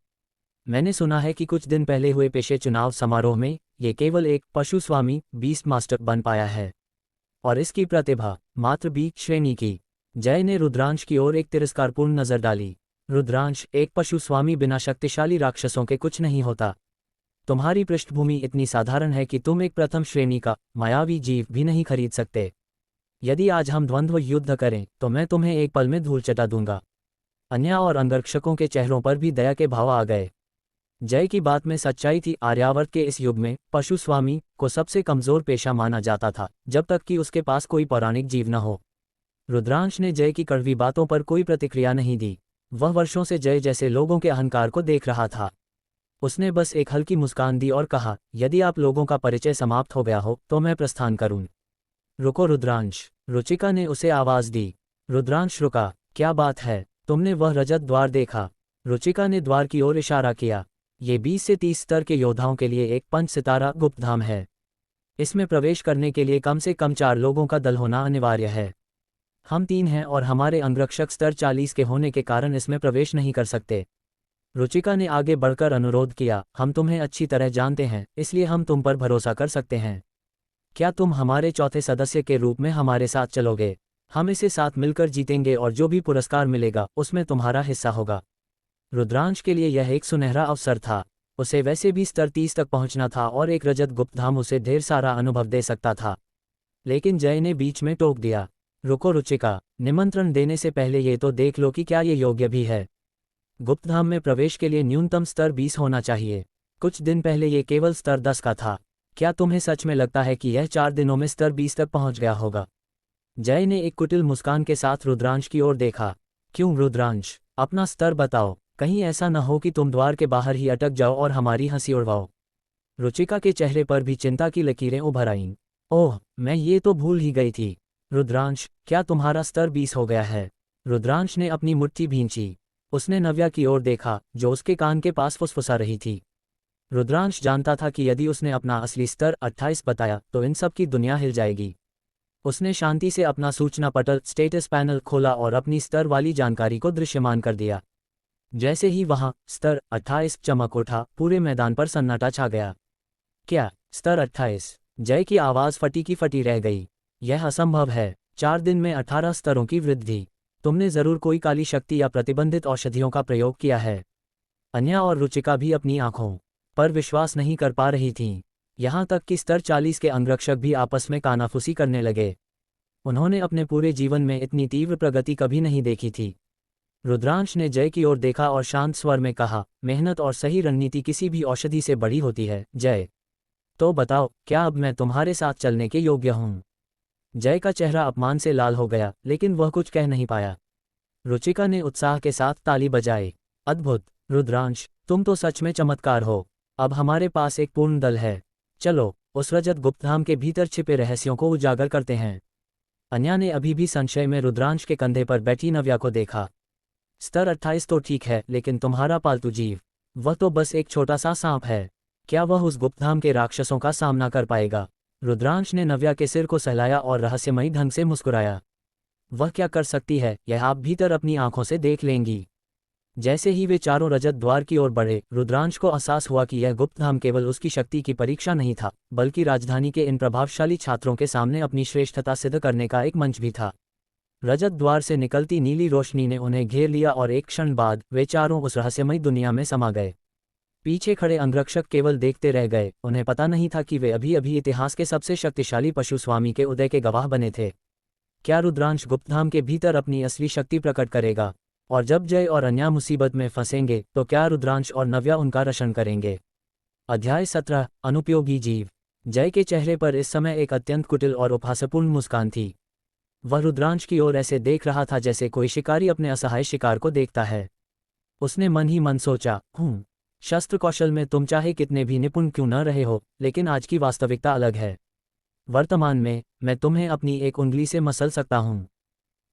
मैंने सुना है कि कुछ दिन पहले हुए पेशे चुनाव समारोह में ये केवल एक पशु स्वामी बीस्ट मास्टर बन पाया है, और इसकी प्रतिभा मात्र बी श्रेणी की। जय ने रुद्रांश की ओर एक तिरस्कारपूर्ण नजर डाली। रुद्रांश, एक पशु स्वामी बिना शक्तिशाली राक्षसों के कुछ नहीं होता। तुम्हारी पृष्ठभूमि इतनी साधारण है कि तुम एक प्रथम श्रेणी का मायावी जीव भी नहीं खरीद सकते। यदि आज हम द्वंद्व युद्ध करें तो मैं तुम्हें एक पल में धूल चटा दूंगा। अन्या और अंगरक्षकों के चेहरों पर भी दया के भाव आ गए। जय की बात में सच्चाई थी। आर्यावर्त के इस युग में पशु स्वामी को सबसे कमजोर पेशा माना जाता था, जब तक कि उसके पास कोई पौराणिक जीव न हो। रुद्रांश ने जय की कड़वी बातों पर कोई प्रतिक्रिया नहीं दी। वह वर्षों से जय जैसे लोगों के अहंकार को देख रहा था। उसने बस एक हल्की मुस्कान दी और कहा, यदि आप लोगों का परिचय समाप्त हो गया हो तो मैं प्रस्थान करूं। रुको रुद्रांश, रुचिका ने उसे आवाज दी। रुद्रांश रुका। क्या बात है, तुमने वह रजत द्वार देखा? रुचिका ने द्वार की ओर इशारा किया। ये 20 से 30 स्तर के योद्धाओं के लिए एक 5 सितारा गुप्तधाम है। इसमें प्रवेश करने के लिए कम से कम 4 लोगों का दल होना अनिवार्य है। हम 3 हैं और हमारे अंगरक्षक स्तर 40 के होने के कारण इसमें प्रवेश नहीं कर सकते। रुचिका ने आगे बढ़कर अनुरोध किया, हम तुम्हें अच्छी तरह जानते हैं, इसलिए हम तुम पर भरोसा कर सकते हैं। क्या तुम हमारे चौथे सदस्य के रूप में हमारे साथ चलोगे? हम इसे साथ मिलकर जीतेंगे और जो भी पुरस्कार मिलेगा उसमें तुम्हारा हिस्सा होगा। रुद्रांश के लिए यह एक सुनहरा अवसर था। उसे वैसे भी स्तर 30 तक पहुंचना था और एक रजत गुप्तधाम उसे ढेर सारा अनुभव दे सकता था। लेकिन जय ने बीच में टोक दिया, रुको रुचिका, निमंत्रण देने से पहले ये तो देख लो कि क्या ये योग्य भी है। गुप्तधाम में प्रवेश के लिए न्यूनतम स्तर 20 होना चाहिए। कुछ दिन पहले ये केवल स्तर 10 का था। क्या तुम्हें सच में लगता है कि यह 4 दिनों में स्तर 20 तक पहुंच गया होगा? जय ने एक कुटिल मुस्कान के साथ रुद्रांश की ओर देखा। क्यों रुद्रांश, अपना स्तर बताओ, कहीं ऐसा न हो कि तुम द्वार के बाहर ही अटक जाओ और हमारी हंसी उड़वाओ। रुचिका के चेहरे पर भी चिंता की लकीरें उभर आईं। ओह, मैं ये तो भूल ही गई थी। रुद्रांश, क्या तुम्हारा स्तर 20 हो गया है? रुद्रांश ने अपनी मुट्ठी भींची। उसने नव्या की ओर देखा, जो उसके कान के पास फुसफुसा रही थी। रुद्रांश जानता था कि यदि उसने अपना असली स्तर 28 बताया तो इन सब की दुनिया हिल जाएगी। उसने शांति से अपना सूचना पटल स्टेटस पैनल खोला और अपनी स्तर वाली जानकारी को दृश्यमान कर दिया। जैसे ही वहां स्तर 28 चमक उठा, पूरे मैदान पर सन्नाटा छा गया। क्या स्तर 28? जय की आवाज फटी की फटी रह गई। यह असंभव है। 4 दिन में 18 स्तरों की वृद्धि। तुमने जरूर कोई काली शक्ति या प्रतिबंधित औषधियों का प्रयोग किया है। अन्या और रुचिका भी अपनी आंखों पर विश्वास नहीं कर पा रही थीं। यहां तक कि स्तर 40 के अंगरक्षक भी आपस में कानाफूसी करने लगे। उन्होंने अपने पूरे जीवन में इतनी तीव्र प्रगति कभी नहीं देखी थी। रुद्रांश ने जय की ओर देखा और शांत स्वर में कहा, मेहनत और सही रणनीति किसी भी औषधि से बड़ी होती है। जय, तो बताओ, क्या अब मैं तुम्हारे साथ चलने के योग्य हूं? जय का चेहरा अपमान से लाल हो गया, लेकिन वह कुछ कह नहीं पाया। रुचिका ने उत्साह के साथ ताली बजाई। अद्भुत रुद्रांश, तुम तो सच में चमत्कार हो। अब हमारे पास एक पूर्ण दल है। चलो उस रजत गुप्तधाम के भीतर छिपे रहस्यों को उजागर करते हैं। अन्या ने अभी भी संशय में रुद्रांश के कंधे पर बैठी नव्या को देखा। स्तर 28 तो ठीक है, लेकिन तुम्हारा पालतू जीव, वह तो बस एक छोटा सा सांप है। क्या वह उस गुप्तधाम के राक्षसों का सामना कर पाएगा? रुद्रांश ने नव्या के सिर को सहलाया और रहस्यमयी ढंग से मुस्कुराया। वह क्या कर सकती है, यह आप भीतर अपनी आंखों से देख लेंगी। जैसे ही वे चारों रजत द्वार की ओर बढ़े, रुद्रांश को एहसास हुआ कि यह गुप्तधाम केवल उसकी शक्ति की परीक्षा नहीं था, बल्कि राजधानी के इन प्रभावशाली छात्रों के सामने अपनी श्रेष्ठता सिद्ध करने का एक मंच भी था। रजत द्वार से निकलती नीली रोशनी ने उन्हें घेर लिया और एक क्षण बाद वे चारों उस रहस्यमयी दुनिया में समा गए। पीछे खड़े अंगरक्षक केवल देखते रह गए। उन्हें पता नहीं था कि वे अभी अभी इतिहास के सबसे शक्तिशाली पशु स्वामी के उदय के गवाह बने थे। क्या रुद्रांश गुप्तधाम के भीतर अपनी असली शक्ति प्रकट करेगा? और जब जय और अन्या मुसीबत में फंसेंगे तो क्या रुद्रांश और नव्या उनका रक्षण करेंगे? अध्याय 17, अनुपयोगी जीव। जय के चेहरे पर इस समय एक अत्यंत कुटिल और उपहासपूर्ण मुस्कान थी। वह रुद्रांश की ओर ऐसे देख रहा था जैसे कोई शिकारी अपने असहाय शिकार को देखता है। उसने मन ही मन सोचा, शस्त्र कौशल में तुम चाहे कितने भी निपुण क्यों न रहे हो, लेकिन आज की वास्तविकता अलग है। वर्तमान में मैं तुम्हें अपनी एक उंगली से मसल सकता हूं।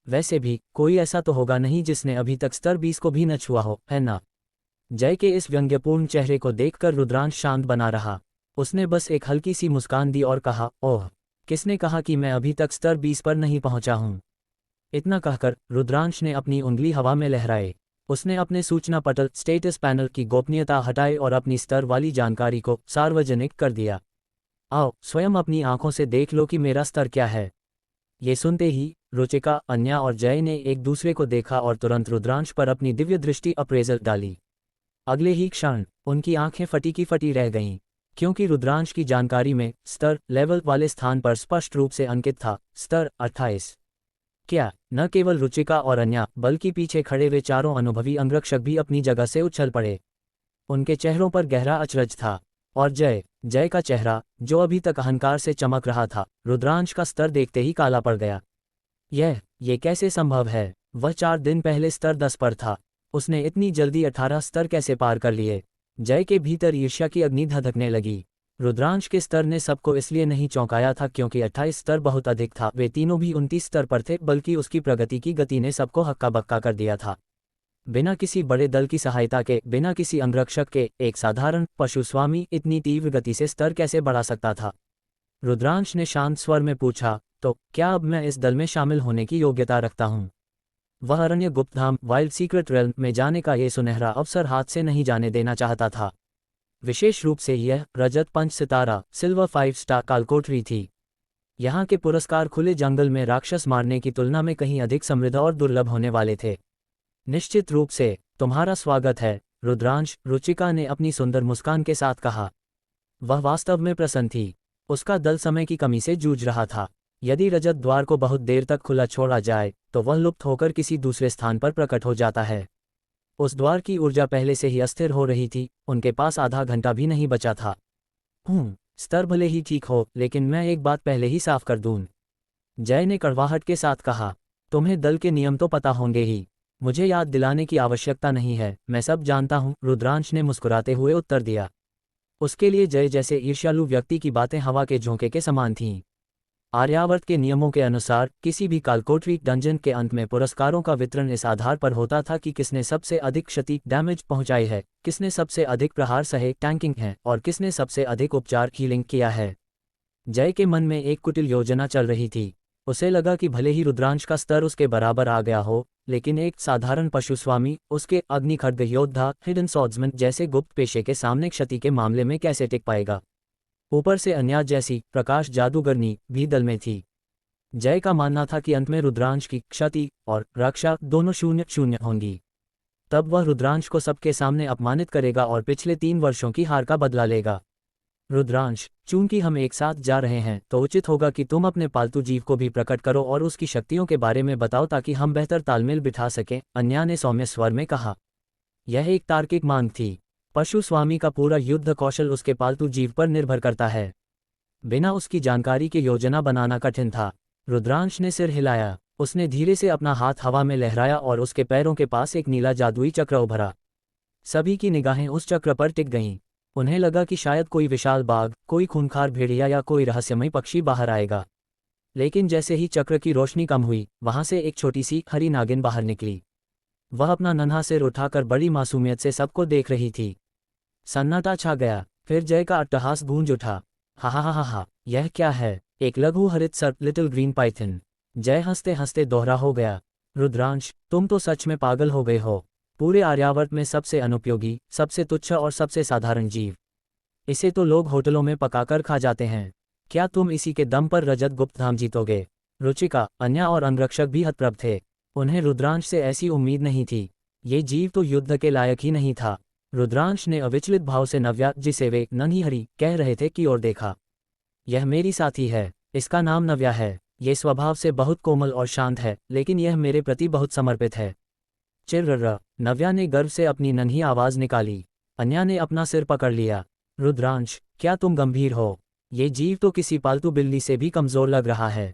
वैसे भी कोई ऐसा तो होगा नहीं जिसने अभी तक स्तर 20 को भी न छुआ हो, है ना? जय के इस व्यंग्यपूर्ण चेहरे को देखकर रुद्रांश शांत बना रहा। उसने बस एक हल्की सी मुस्कान दी और कहा, ओह, किसने कहा कि मैं अभी तक स्तर 20 पर नहीं पहुंचा हूं? इतना कहकर रुद्रांश ने अपनी उंगली हवा में लहराए। उसने अपने सूचना पटल स्टेटस पैनल की गोपनीयता हटाई और अपनी स्तर वाली जानकारी को सार्वजनिक कर दिया। आओ स्वयं अपनी आंखों से देख लो कि मेरा स्तर क्या है। ये सुनते ही रुचिका, अन्या और जय ने एक दूसरे को देखा और तुरंत रुद्रांश पर अपनी दिव्य दृष्टि अप्रेजल डाली। अगले ही क्षण उनकी आंखें फटी की फटी रह गईं, क्योंकि रुद्रांश की जानकारी में स्तर लेवल वाले स्थान पर स्पष्ट रूप से अंकित था स्तर 28। क्या न केवल रुचिका और अन्या, बल्कि पीछे खड़े वे चारों अनुभवी अंगरक्षक भी अपनी जगह से उछल पड़े। उनके चेहरों पर गहरा अचरज था। और जय का चेहरा, जो अभी तक अहंकार से चमक रहा था, रुद्रांश का स्तर देखते ही काला पड़ गया। ये कैसे संभव है? वह 4 दिन पहले स्तर 10 पर था। उसने इतनी जल्दी 18 स्तर कैसे पार कर लिए? जय के भीतर ईर्ष्या की अग्नि धधकने लगी। रुद्रांश के स्तर ने सबको इसलिए नहीं चौंकाया था क्योंकि 28 स्तर बहुत अधिक था। वे तीनों भी 29 स्तर पर थे, बल्कि उसकी प्रगति की गति ने सबको हक्का बक्का कर दिया था। बिना किसी बड़े दल की सहायता के, बिना किसी अंगरक्षक के, एक साधारण पशु स्वामी इतनी तीव्र गति से स्तर कैसे बढ़ा सकता था? रुद्रांश ने शांत स्वर में पूछा, तो क्या अब मैं इस दल में शामिल होने की योग्यता रखता हूँ? वह अरण्य गुप्तधाम वाइल्ड सीक्रेट रेल्म में जाने का ये सुनहरा अवसर हाथ से नहीं जाने देना चाहता था। विशेष रूप से यह रजत 5 सितारा सिल्वर 5 स्टार कालकोठरी थी। यहाँ के पुरस्कार खुले जंगल में राक्षस मारने की तुलना में कहीं अधिक समृद्ध और दुर्लभ होने वाले थे। निश्चित रूप से, तुम्हारा स्वागत है, रुद्रांश, रुचिका ने अपनी सुंदर मुस्कान के साथ कहा। वह वास्तव में प्रसन्न थी। उसका दल समय की कमी से जूझ रहा था। यदि रजत द्वार को बहुत देर तक खुला छोड़ा जाए तो वह लुप्त होकर किसी दूसरे स्थान पर प्रकट हो जाता है। उस द्वार की ऊर्जा पहले से ही अस्थिर हो रही थी, उनके पास आधा घंटा भी नहीं बचा था। स्तर भले ही ठीक हो, लेकिन मैं एक बात पहले ही साफ कर दूं, जय ने कड़वाहट के साथ कहा। तुम्हें दल के नियम तो पता होंगे ही, मुझे याद दिलाने की आवश्यकता नहीं है, मैं सब जानता हूं, रुद्रांश ने मुस्कुराते हुए उत्तर दिया। उसके लिए जय जैसे ईर्ष्यालु व्यक्ति की बातें हवा के झोंके के समान थीं। आर्यावर्त के नियमों के अनुसार किसी भी कालकोटरी डंजन के अंत में पुरस्कारों का वितरण इस आधार पर होता था कि किसने सबसे अधिक क्षति डैमेज पहुंचाई है, किसने सबसे अधिक प्रहार सहे टैंकिंग है, और किसने सबसे अधिक उपचार हीलिंग किया है। जय के मन में एक कुटिल योजना चल रही थी। उसे लगा कि भले ही रुद्रांश का स्तर उसके बराबर आ गया हो, लेकिन एक साधारण पशुस्वामी उसके अग्निखड्ग योद्धा हिडन सॉर्ड्समैन जैसे गुप्त पेशे के सामने क्षति के मामले में कैसे टिक पाएगा। ऊपर से अन्या जैसी प्रकाश जादूगरनी भी दल में थी। जय का मानना था कि अंत में रुद्रांश की क्षति और रक्षा दोनों 0-0 होंगी। तब वह रुद्रांश को सबके सामने अपमानित करेगा और पिछले 3 वर्षों की हार का बदला लेगा। रुद्रांश, चूंकि हम एक साथ जा रहे हैं तो उचित होगा कि तुम अपने पालतू जीव को भी प्रकट करो और उसकी शक्तियों के बारे में बताओ ताकि हम बेहतर तालमेल बिठा सकें, अन्या ने सौम्य स्वर में कहा। यह एक तार्किक मांग थी। पशु स्वामी का पूरा युद्ध कौशल उसके पालतू जीव पर निर्भर करता है। बिना उसकी जानकारी के योजना बनाना कठिन था। रुद्रांश ने सिर हिलाया। उसने धीरे से अपना हाथ हवा में लहराया और उसके पैरों के पास एक नीला जादुई चक्र उभरा। सभी की निगाहें उस चक्र पर टिक गईं। उन्हें लगा कि शायद कोई विशाल बाघ, कोई खूंखार भेड़िया या कोई रहस्यमय पक्षी बाहर आएगा। लेकिन जैसे ही चक्र की रोशनी कम हुई, वहां से एक छोटी सी हरी नागिन बाहर निकली। वह अपना नन्हा सिर उठाकर बड़ी मासूमियत से सबको देख रही थी। सन्नाटा छा गया। फिर जय का अट्टहास गूंज उठा। हा हा हा हा, यह क्या है? एक लघु हरित सर्प, लिटिल ग्रीन पाइथन। जय हंसते हंसते दोहरा हो गया। रुद्रांश, तुम तो सच में पागल हो गए हो। पूरे आर्यावर्त में सबसे अनुपयोगी, सबसे तुच्छ और सबसे साधारण जीव, इसे तो लोग होटलों में पकाकर खा जाते हैं। क्या तुम इसी के दम पर रजत गुप्त धाम जीतोगे? रुचिका, अन्या और अंगरक्षक भी हतप्रभ थे। उन्हें रुद्रांश से ऐसी उम्मीद नहीं थी। ये जीव तो युद्ध के लायक ही नहीं था। रुद्रांश ने अविचलित भाव से नव्या, जिसे वे नन्ही हरी कह रहे थे, की ओर देखा। यह मेरी साथी है। इसका नाम नव्या है। ये स्वभाव से बहुत कोमल और शांत है, लेकिन यह मेरे प्रति बहुत समर्पित है। चिर्र, नव्या ने गर्व से अपनी नन्ही आवाज निकाली। अन्या ने अपना सिर पकड़ लिया। रुद्रांश, क्या तुम गंभीर हो? ये जीव तो किसी पालतू बिल्ली से भी कमजोर लग रहा है।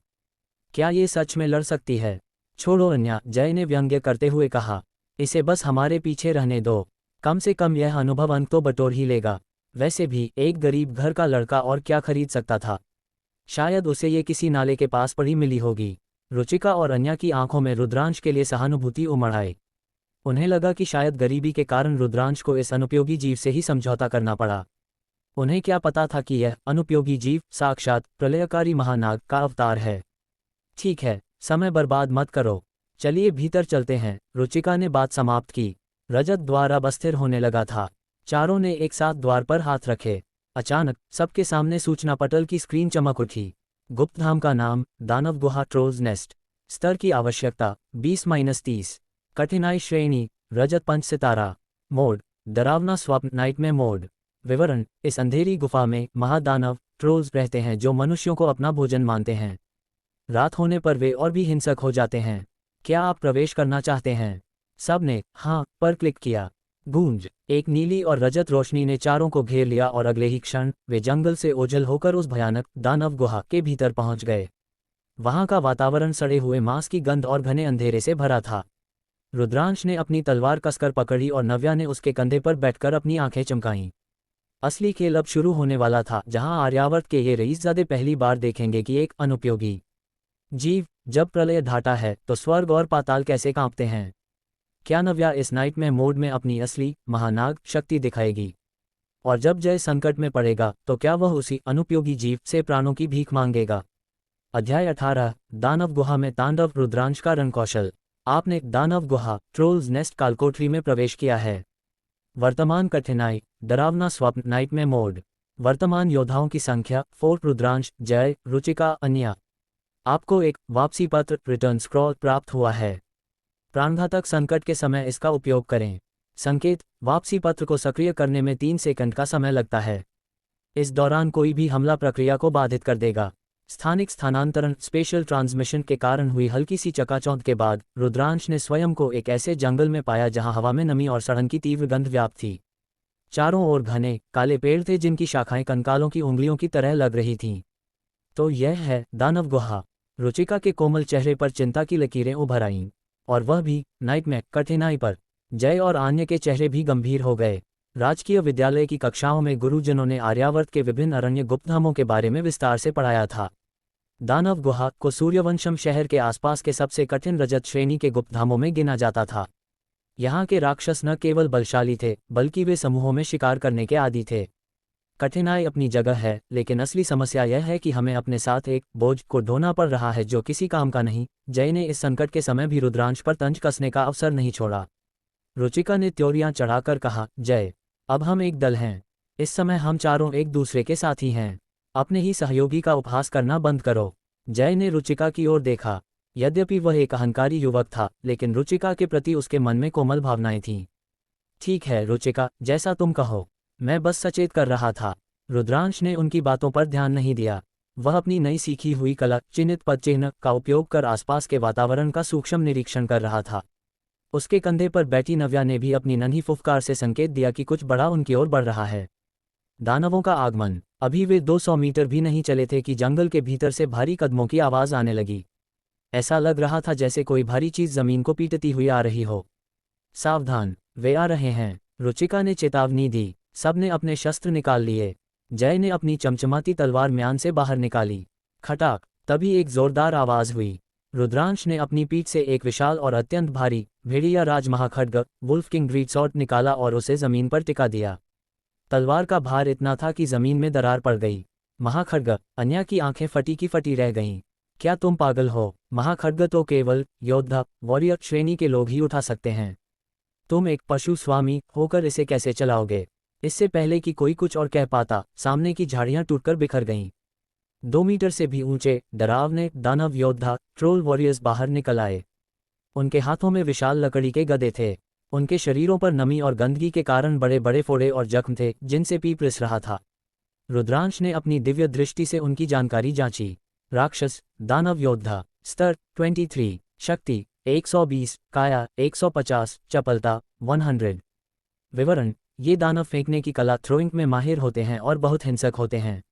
क्या ये सच में लड़ सकती है? छोड़ो अन्या, जय ने व्यंग्य करते हुए कहा। इसे बस हमारे पीछे रहने दो। कम से कम यह अनुभव अंक तो बटोर ही लेगा। वैसे भी एक गरीब घर का लड़का और क्या खरीद सकता था? शायद उसे ये किसी नाले के पास पड़ी मिली होगी। रुचिका और अन्या की आंखों में रुद्रांश के लिए सहानुभूति उमड़ आई। उन्हें लगा कि शायद गरीबी के कारण रुद्रांश को इस अनुपयोगी जीव से ही समझौता करना पड़ा। उन्हें क्या पता था कि यह अनुपयोगी जीव साक्षात प्रलयकारी महानाग का अवतार है। ठीक है, समय बर्बाद मत करो, चलिए भीतर चलते हैं, रुचिका ने बात समाप्त की। रजत द्वार अब अस्थिर होने लगा था। चारों ने एक साथ द्वार पर हाथ रखे। अचानक सबके सामने सूचना पटल की स्क्रीन चमक उठी। गुप्तधाम का नाम, दानव गुहा ट्रोल्स नेस्ट। स्तर की आवश्यकता 20-30। कठिनाई श्रेणी, रजत 5 सितारा। मोड, डरावना स्वप्न, नाइटमेयर मोड। विवरण, इस अंधेरी गुफा में महादानव ट्रोल्स रहते हैं जो मनुष्यों को अपना भोजन मानते हैं। रात होने पर वे और भी हिंसक हो जाते हैं। क्या आप प्रवेश करना चाहते हैं? सब ने हाँ पर क्लिक किया। गूंज, एक नीली और रजत रोशनी ने चारों को घेर लिया और अगले ही क्षण वे जंगल से ओझल होकर उस भयानक दानव गुहा के भीतर पहुंच गए। वहां का वातावरण सड़े हुए मांस की गंध और घने अंधेरे से भरा था। रुद्रांश ने अपनी तलवार कसकर पकड़ी और नव्या ने उसके कंधे पर बैठकर अपनी आंखें चमकाईं। असली खेल अब शुरू होने वाला था, जहां आर्यावर्त के ये रईसजादे पहली बार देखेंगे कि एक अनुपयोगी जीव जब प्रलय ढाटा है तो स्वर्ग और पाताल कैसे कांपते हैं। क्या नव्या इस नाइटमेयर मोड में अपनी असली महानाग शक्ति दिखाएगी? और जब जय संकट में पड़ेगा तो क्या वह उसी अनुपयोगी जीव से प्राणों की भीख मांगेगा? अध्याय 18, दानव गुहा में तांडव। रुद्रांश का रणकौशल। आपने दानव गुहा ट्रोल्स नेस्ट कालकोठरी में प्रवेश किया है। वर्तमान कठिनाई, डरावना स्वप्न, नाइटमेयर मोड। वर्तमान योद्धाओं की संख्या 4 रुद्रांश, जय, रुचिका, अन्या। आपको एक वापसी पत्र रिटर्न स्क्रॉल प्राप्त हुआ है। प्राणघातक संकट के समय इसका उपयोग करें। संकेत: वापसी पत्र को सक्रिय करने में 3 सेकंड का समय लगता है। इस दौरान कोई भी हमला प्रक्रिया को बाधित कर देगा। स्थानिक स्थानांतरण स्पेशल ट्रांसमिशन के कारण हुई हल्की सी चकाचौंध के बाद रुद्रांश ने स्वयं को एक ऐसे जंगल में पाया जहां हवा में नमी और सड़न की तीव्र गंध व्याप्त थी। चारों ओर घने काले पेड़ थे जिनकी शाखाएं कंकालों की उंगलियों की तरह लग रही थीं। तो यह है दानव गुहा। रुचिका के कोमल चेहरे पर चिंता की लकीरें उभर आईं, और वह भी नाइटमेयर कठिनाई पर। जय और आन्य के चेहरे भी गंभीर हो गए। राजकीय विद्यालय की कक्षाओं में गुरुजनों ने आर्यावर्त के विभिन्न अरण्य गुप्तधामों के बारे में विस्तार से पढ़ाया था। दानव गुहा को सूर्यवंशम शहर के आसपास के सबसे कठिन रजत श्रेणी के गुप्तधामों में गिना जाता था। यहाँ के राक्षस न केवल बलशाली थे, बल्कि वे समूहों में शिकार करने के आदी थे। कठिनाई अपनी जगह है, लेकिन असली समस्या यह है कि हमें अपने साथ एक बोझ को ढोना पड़ रहा है जो किसी काम का नहीं। जय ने इस संकट के समय भी रुद्रांश पर तंज कसने का अवसर नहीं छोड़ा। रुचिका ने त्योरियां चढ़ाकर कहा, जय, अब हम एक दल हैं। इस समय हम चारों एक दूसरे के साथी हैं। अपने ही सहयोगी का उपहास करना बंद करो। जय ने रुचिका की ओर देखा। यद्यपि वह एक अहंकारी युवक था, लेकिन रुचिका के प्रति उसके मन में कोमल भावनाएं थीं। ठीक है रुचिका, जैसा तुम कहो। मैं बस सचेत कर रहा था। रुद्रांश ने उनकी बातों पर ध्यान नहीं दिया। वह अपनी नई सीखी हुई कला चिन्हित पद चिन्ह का उपयोग कर आसपास के वातावरण का सूक्ष्म निरीक्षण कर रहा था। उसके कंधे पर बैठी नव्या ने भी अपनी नन्ही फुफकार से संकेत दिया कि कुछ बड़ा उनकी ओर बढ़ रहा है। दानवों का आगमन। अभी वे 200 मीटर भी नहीं चले थे कि जंगल के भीतर से भारी कदमों की आवाज आने लगी। ऐसा लग रहा था जैसे कोई भारी चीज जमीन को पीटती हुई आ रही हो। सावधान, वे आ रहे हैं, रुचिका ने चेतावनी दी। सबने अपने शस्त्र निकाल लिए। जय ने अपनी चमचमाती तलवार म्यान से बाहर निकाली। खटाक, तभी एक जोरदार आवाज हुई। रुद्रांश ने अपनी पीठ से एक विशाल और अत्यंत भारी भेड़िया राजमहाखड्ग वुल्फ किंग ग्रीटसॉर्ड निकाला और उसे जमीन पर टिका दिया। तलवार का भार इतना था कि जमीन में दरार पड़ गई। महाखड्ग, अन्या की आंखें फटी की फटी रह गईं। क्या तुम पागल हो? महाखड्ग तो केवल योद्धा वॉरियर श्रेणी के लोग ही उठा सकते हैं। तुम एक पशु स्वामी होकर इसे कैसे चलाओगे? इससे पहले कि कोई कुछ और कह पाता, सामने की झाड़ियां टूटकर बिखर गईं। 2 मीटर से भी ऊंचे डरावने दानव योद्धा ट्रोल वॉरियर्स बाहर निकल आए। उनके हाथों में विशाल लकड़ी के गदे थे। उनके शरीरों पर नमी और गंदगी के कारण बड़े बड़े फोड़े और जख्म थे जिनसे पीप रिस रहा था। रुद्रांश ने अपनी दिव्य दृष्टि से उनकी जानकारी जांची। राक्षस दानव योद्धा, स्तर 23, शक्ति 120, काया 150, चपलता 100। विवरण: ये दानव फेंकने की कला थ्रोइंग में माहिर होते हैं और बहुत हिंसक होते हैं।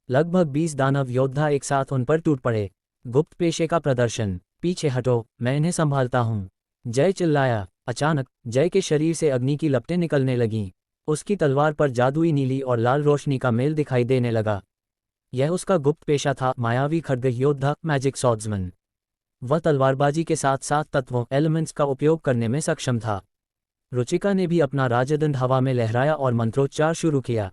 लगभग 20 दानव योद्धा एक साथ उन पर टूट पड़े। गुप्त पेशे का प्रदर्शन। पीछे हटो, मैं इन्हें संभालता हूँ, जय चिल्लाया। अचानक जय के शरीर से अग्नि की लपटें निकलने लगीं। उसकी तलवार पर जादुई नीली और लाल रोशनी का मेल दिखाई देने लगा। यह उसका गुप्त पेशा था, मायावी खड्ग योद्धा, मैजिक स्वॉर्ड्समैन। वह तलवारबाजी के साथ साथ तत्वों एलिमेंट्स का उपयोग करने में सक्षम था। रुचिका ने भी अपना राजदंड हवा में लहराया और मंत्रोच्चार शुरू किया।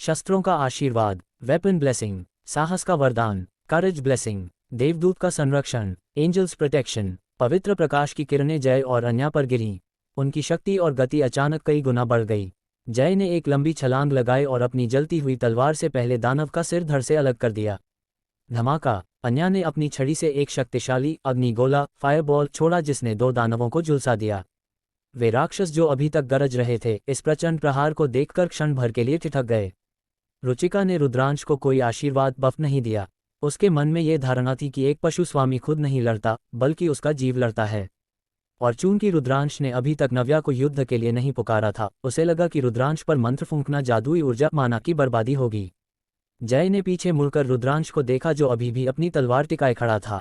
शस्त्रों का आशीर्वाद, वेपन ब्लेसिंग, साहस का वरदान, करेज ब्लेसिंग, देवदूत का संरक्षण, एंजल्स प्रोटेक्शन। पवित्र प्रकाश की किरणें जय और अन्या पर गिरीं। उनकी शक्ति और गति अचानक कई गुना बढ़ गई। जय ने एक लंबी छलांग लगाई और अपनी जलती हुई तलवार से पहले दानव का सिर धड़ से अलग कर दिया। धमाका! अन्या ने अपनी छड़ी से एक शक्तिशाली अग्निगोला फायरबॉल छोड़ा जिसने 2 दानवों को झुलसा दिया। वे राक्षस जो अभी तक गरज रहे थे, इस प्रचंड प्रहार को देखकर क्षण भर के लिए ठिठक गए। रुचिका ने रुद्रांश को कोई आशीर्वाद बफ नहीं दिया। उसके मन में यह धारणा थी कि एक पशु स्वामी खुद नहीं लड़ता, बल्कि उसका जीव लड़ता है। और चूंकि रुद्रांश ने अभी तक नव्या को युद्ध के लिए नहीं पुकारा था, उसे लगा कि रुद्रांश पर मंत्र फूंकना जादुई ऊर्जा माना की बर्बादी होगी। जय ने पीछे मुड़कर रुद्रांश को देखा जो अभी भी अपनी तलवार टिकाए खड़ा था।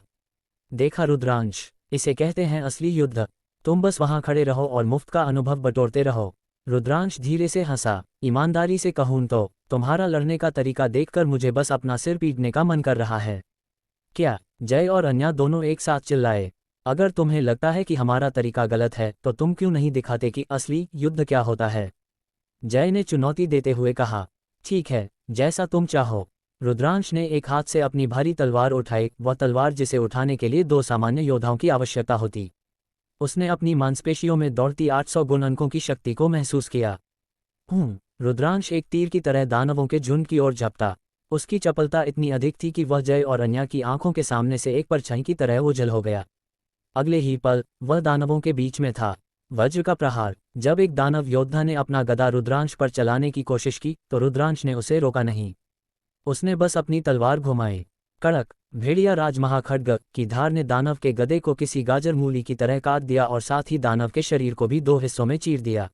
देखा रुद्रांश, इसे कहते हैं असली युद्ध। तुम बस वहां खड़े रहो और मुफ्त का अनुभव बटोरते रहो। रुद्रांश धीरे से हंसा। ईमानदारी से कहूं तो तुम्हारा लड़ने का तरीका देखकर मुझे बस अपना सिर पीटने का मन कर रहा है। क्या? जय और अन्या दोनों एक साथ चिल्लाए। अगर तुम्हें लगता है कि हमारा तरीका गलत है तो तुम क्यों नहीं दिखाते कि असली युद्ध क्या होता है? जय ने चुनौती देते हुए कहा। ठीक है, जैसा तुम चाहो। रुद्रांश ने एक हाथ से अपनी भारी तलवार उठाई, वह तलवार जिसे उठाने के लिए 2 सामान्य योद्धाओं की आवश्यकता होती। उसने अपनी मांसपेशियों में दौड़ती 800 गुण अंकों की शक्ति को महसूस किया। रुद्रांश एक तीर की तरह दानवों के झुंड की ओर झपटा। उसकी चपलता इतनी अधिक थी कि वह जय और अन्या की आंखों के सामने से एक परछाई की तरह ओझल हो गया। अगले ही पल वह दानवों के बीच में था। वज्र का प्रहार। जब एक दानव योद्धा ने अपना गदा रुद्रांश पर चलाने की कोशिश की तो रुद्रांश ने उसे रोका नहीं। उसने बस अपनी तलवार घुमाई। कड़क भेड़िया राजमहाखड्ग की धार ने दानव के गदे को किसी गाजर मूली की तरह काट दिया और साथ ही दानव के शरीर को भी दो हिस्सों में चीर दिया।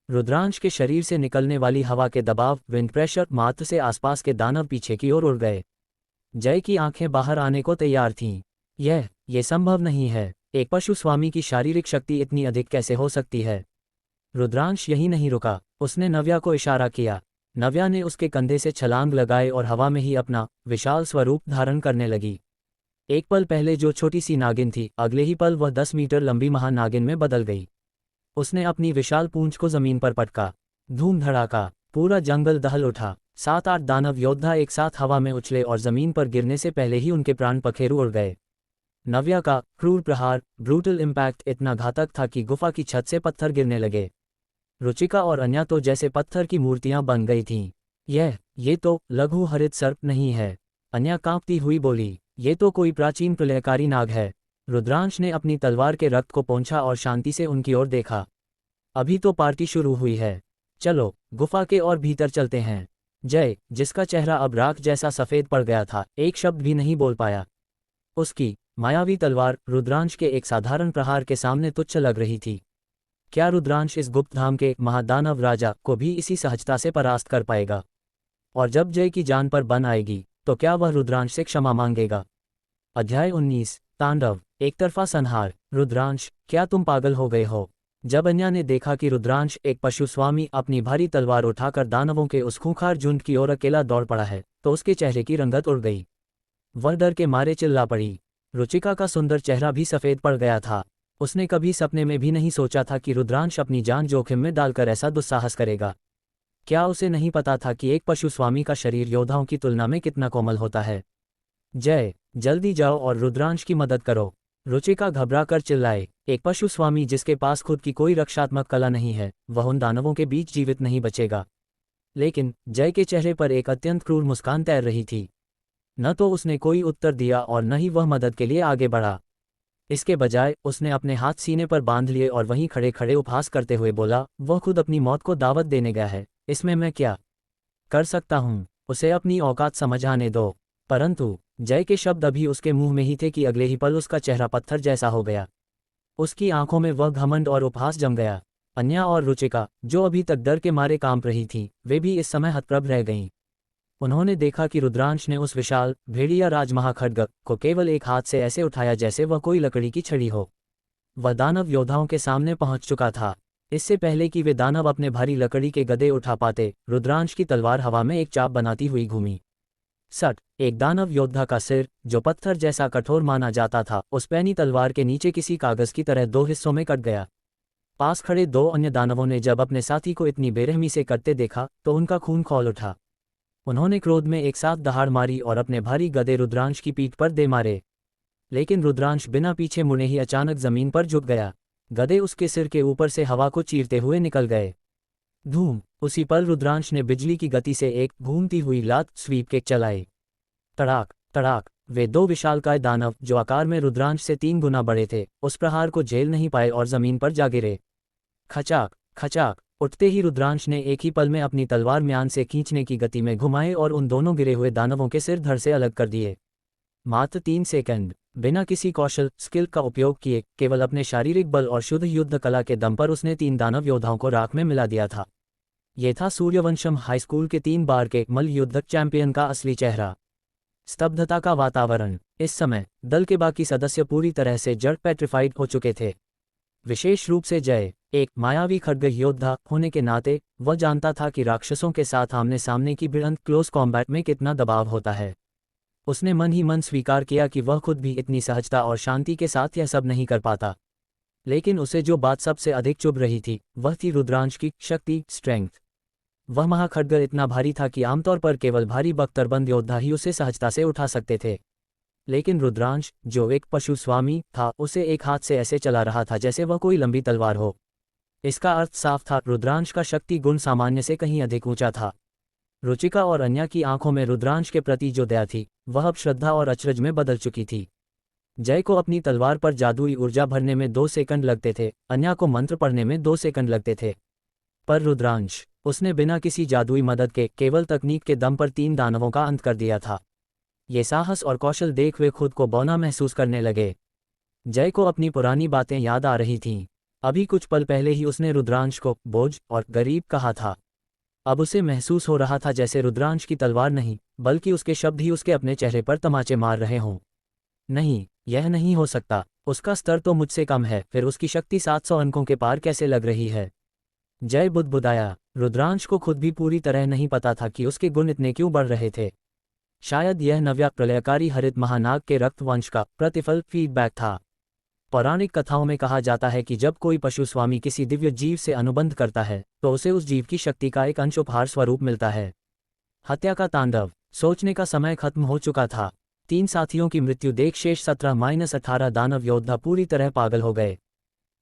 रुद्रांश के शरीर से निकलने वाली हवा के दबाव विंड प्रेशर मात्र से आसपास के दानव पीछे की ओर उड़ गए। जय की आंखें बाहर आने को तैयार थीं। ये संभव नहीं है। एक पशु स्वामी की शारीरिक शक्ति इतनी अधिक कैसे हो सकती है। रुद्रांश यही नहीं रुका। उसने नव्या को इशारा किया। नव्या ने उसके कंधे से छलांग लगाए और हवा में ही अपना विशाल स्वरूप धारण करने लगी। एक पल पहले जो छोटी सी नागिन थी, अगले ही पल वह 10 मीटर लंबी महानागिन में बदल गई। उसने अपनी विशाल पूंछ को जमीन पर पटका। धूम धड़ाका। पूरा जंगल दहल उठा। 7-8 दानव योद्धा एक साथ हवा में उछले और जमीन पर गिरने से पहले ही उनके प्राण पखेरु उड़ गए। नव्या का क्रूर प्रहार, ब्रूटल इम्पैक्ट इतना घातक था कि गुफा की छत से पत्थर गिरने लगे। रुचिका और अन्या तो जैसे पत्थर की मूर्तियां बन गई थीं। ये तो लघु हरित सर्प नहीं है। अन्या कांपती हुई बोली, ये तो कोई प्राचीन प्रलयकारी नाग है। रुद्रांश ने अपनी तलवार के रक्त को पोंछा और शांति से उनकी ओर देखा। अभी तो पार्टी शुरू हुई है। चलो गुफा के और भीतर चलते हैं। जय, जिसका चेहरा अब राख जैसा सफ़ेद पड़ गया था, एक शब्द भी नहीं बोल पाया। उसकी मायावी तलवार रुद्रांश के एक साधारण प्रहार के सामने तुच्छ लग रही थी। क्या रुद्रांश इस गुप्तधाम के महादानव राजा को भी इसी सहजता से परास्त कर पाएगा? और जब जय की जान पर बन आएगी तो क्या वह रुद्रांश से क्षमा मांगेगा? अध्याय 19 तांडव। एक तरफा संहार। रुद्रांश, क्या तुम पागल हो गए हो? जब अन्या ने देखा कि रुद्रांश एक पशु स्वामी अपनी भारी तलवार उठाकर दानवों के उस खूंखार झुंड की ओर अकेला दौड़ पड़ा है तो उसके चेहरे की रंगत उड़ गई। वह डर के मारे चिल्ला पड़ी। रुचिका का सुंदर चेहरा भी सफ़ेद पड़ गया था। उसने कभी सपने में भी नहीं सोचा था कि रुद्रांश अपनी जान जोखिम में डालकर ऐसा दुस्साहस करेगा। क्या उसे नहीं पता था कि एक पशु स्वामी का शरीर योद्धाओं की तुलना में कितना कोमल होता है? जय, जल्दी जाओ और रुद्रांश की मदद करो। रुचिका घबरा कर चिल्लाए। एक पशु स्वामी जिसके पास खुद की कोई रक्षात्मक कला नहीं है, वह उन दानवों के बीच जीवित नहीं बचेगा। लेकिन जय के चेहरे पर एक अत्यंत क्रूर मुस्कान तैर रही थी। न तो उसने कोई उत्तर दिया और न ही वह मदद के लिए आगे बढ़ा। इसके बजाय उसने अपने हाथ सीने पर बांध लिए और वहीं खड़े खड़े उपहास करते हुए बोला, वह खुद अपनी मौत को दावत देने गया है, इसमें मैं क्या कर सकता हूँ? उसे अपनी औकात समझ आने दो। परंतु जय के शब्द अभी उसके मुंह में ही थे कि अगले ही पल उसका चेहरा पत्थर जैसा हो गया। उसकी आंखों में वह घमंड और उपहास जम गया। अन्या और रुचिका, जो अभी तक डर के मारे कांप रही थीं, वे भी इस समय हतप्रभ रह गईं। उन्होंने देखा कि रुद्रांश ने उस विशाल भेड़िया राजमहाखड्ग को केवल एक हाथ से ऐसे उठाया जैसे वह कोई लकड़ी की छड़ी हो। वह दानव योद्धाओं के सामने पहुंच चुका था। इससे पहले कि वे दानव अपने भारी लकड़ी के गदे उठा पाते, रुद्रांश की तलवार हवा में एक चाप बनाती हुई घूमी। सट! एक दानव योद्धा का सिर, जो पत्थर जैसा कठोर माना जाता था, उस पैनी तलवार के नीचे किसी कागज की तरह दो हिस्सों में कट गया। पास खड़े दो अन्य दानवों ने जब अपने साथी को इतनी बेरहमी से कटते देखा तो उनका खून खौल उठा। उन्होंने क्रोध में एक साथ दहाड़ मारी और अपने भारी गदे रुद्रांश की पीठ पर दे मारे। लेकिन रुद्रांश बिना पीछे मुड़े ही अचानक जमीन पर झुक गया। गदे उसके सिर के ऊपर से हवा को चीरते हुए निकल गए। धूम! उसी पल रुद्रांश ने बिजली की गति से एक घूमती हुई लात स्वीप किक चलाई। तड़ाक तड़ाक! वे दो विशालकाय दानव, जो आकार में रुद्रांश से 3 गुना बड़े थे, उस प्रहार को झेल नहीं पाए और जमीन पर जा गिरे। खचाक खचाक! उठते ही रुद्रांश ने एक ही पल में अपनी तलवार म्यान से खींचने की गति में घुमाए और उन दोनों गिरे हुए दानवों के सिर धड़ से अलग कर दिए। मात्र 3 सेकंड, बिना किसी कौशल स्किल का उपयोग किए, केवल अपने शारीरिक बल और शुद्ध युद्ध कला के दम पर उसने 3 दानव योद्धाओं को राख में मिला दिया था। ये था सूर्यवंशम हाई स्कूल के 3 बार के मल्ल युद्धक चैंपियन का असली चेहरा। स्तब्धता का वातावरण। इस समय दल के बाकी सदस्य पूरी तरह से जड़ पेट्रिफाइड हो चुके थे। विशेष रूप से जय, एक मायावी खड्ग योद्धा होने के नाते, वह जानता था कि राक्षसों के साथ आमने सामने की भिड़ंत क्लोज कॉम्बैट में कितना दबाव होता है। उसने मन ही मन स्वीकार किया कि वह खुद भी इतनी सहजता और शांति के साथ यह सब नहीं कर पाता। लेकिन उसे जो बात सबसे अधिक चुभ रही थी, वह थी रुद्रांश की शक्ति, स्ट्रेंथ। वह महाखड्ग इतना भारी था कि आमतौर पर केवल भारी बख्तरबंद योद्धा ही उसे सहजता से उठा सकते थे। लेकिन रुद्रांश, जो एक पशु स्वामी था, उसे एक हाथ से ऐसे चला रहा था जैसे वह कोई लंबी तलवार हो। इसका अर्थ साफ था, रुद्रांश का शक्ति गुण सामान्य से कहीं अधिक ऊंचा था। रुचिका और अन्या की आंखों में रुद्रांश के प्रति जो दया थी वह अब श्रद्धा और अचरज में बदल चुकी थी। जय को अपनी तलवार पर जादुई ऊर्जा भरने में 2 सेकंड लगते थे, अन्या को मंत्र पढ़ने में 2 सेकंड लगते थे। पर रुद्रांश, उसने बिना किसी जादुई मदद के केवल तकनीक के दम पर 3 दानवों का अंत कर दिया था। ये साहस और कौशल देख वे खुद को बौना महसूस करने लगे। जय को अपनी पुरानी बातें याद आ रही थीं। अभी कुछ पल पहले ही उसने रुद्रांश को बोझ और गरीब कहा था। अब उसे महसूस हो रहा था जैसे रुद्रांश की तलवार नहीं, बल्कि उसके शब्द ही उसके अपने चेहरे पर तमाचे मार रहे हों। नहीं, यह नहीं हो सकता, उसका स्तर तो मुझसे कम है, फिर उसकी शक्ति 700 अंकों के पार कैसे लग रही है? जय बुदबुदाया। रुद्रांश को खुद भी पूरी तरह नहीं पता था कि उसके गुण इतने क्यों बढ़ रहे थे। शायद यह नव्या प्रलयकारी हरित महानाग के रक्तवंश का प्रतिफल फीडबैक था। पौराणिक कथाओं में कहा जाता है कि जब कोई पशु स्वामी किसी दिव्य जीव से अनुबंध करता है तो उसे उस जीव की शक्ति का एक अंश उपहार स्वरूप मिलता है। हत्या का तांडव। सोचने का समय खत्म हो चुका था। 3 साथियों की मृत्यु देख शेष 17-18 दानव योद्धा पूरी तरह पागल हो गए।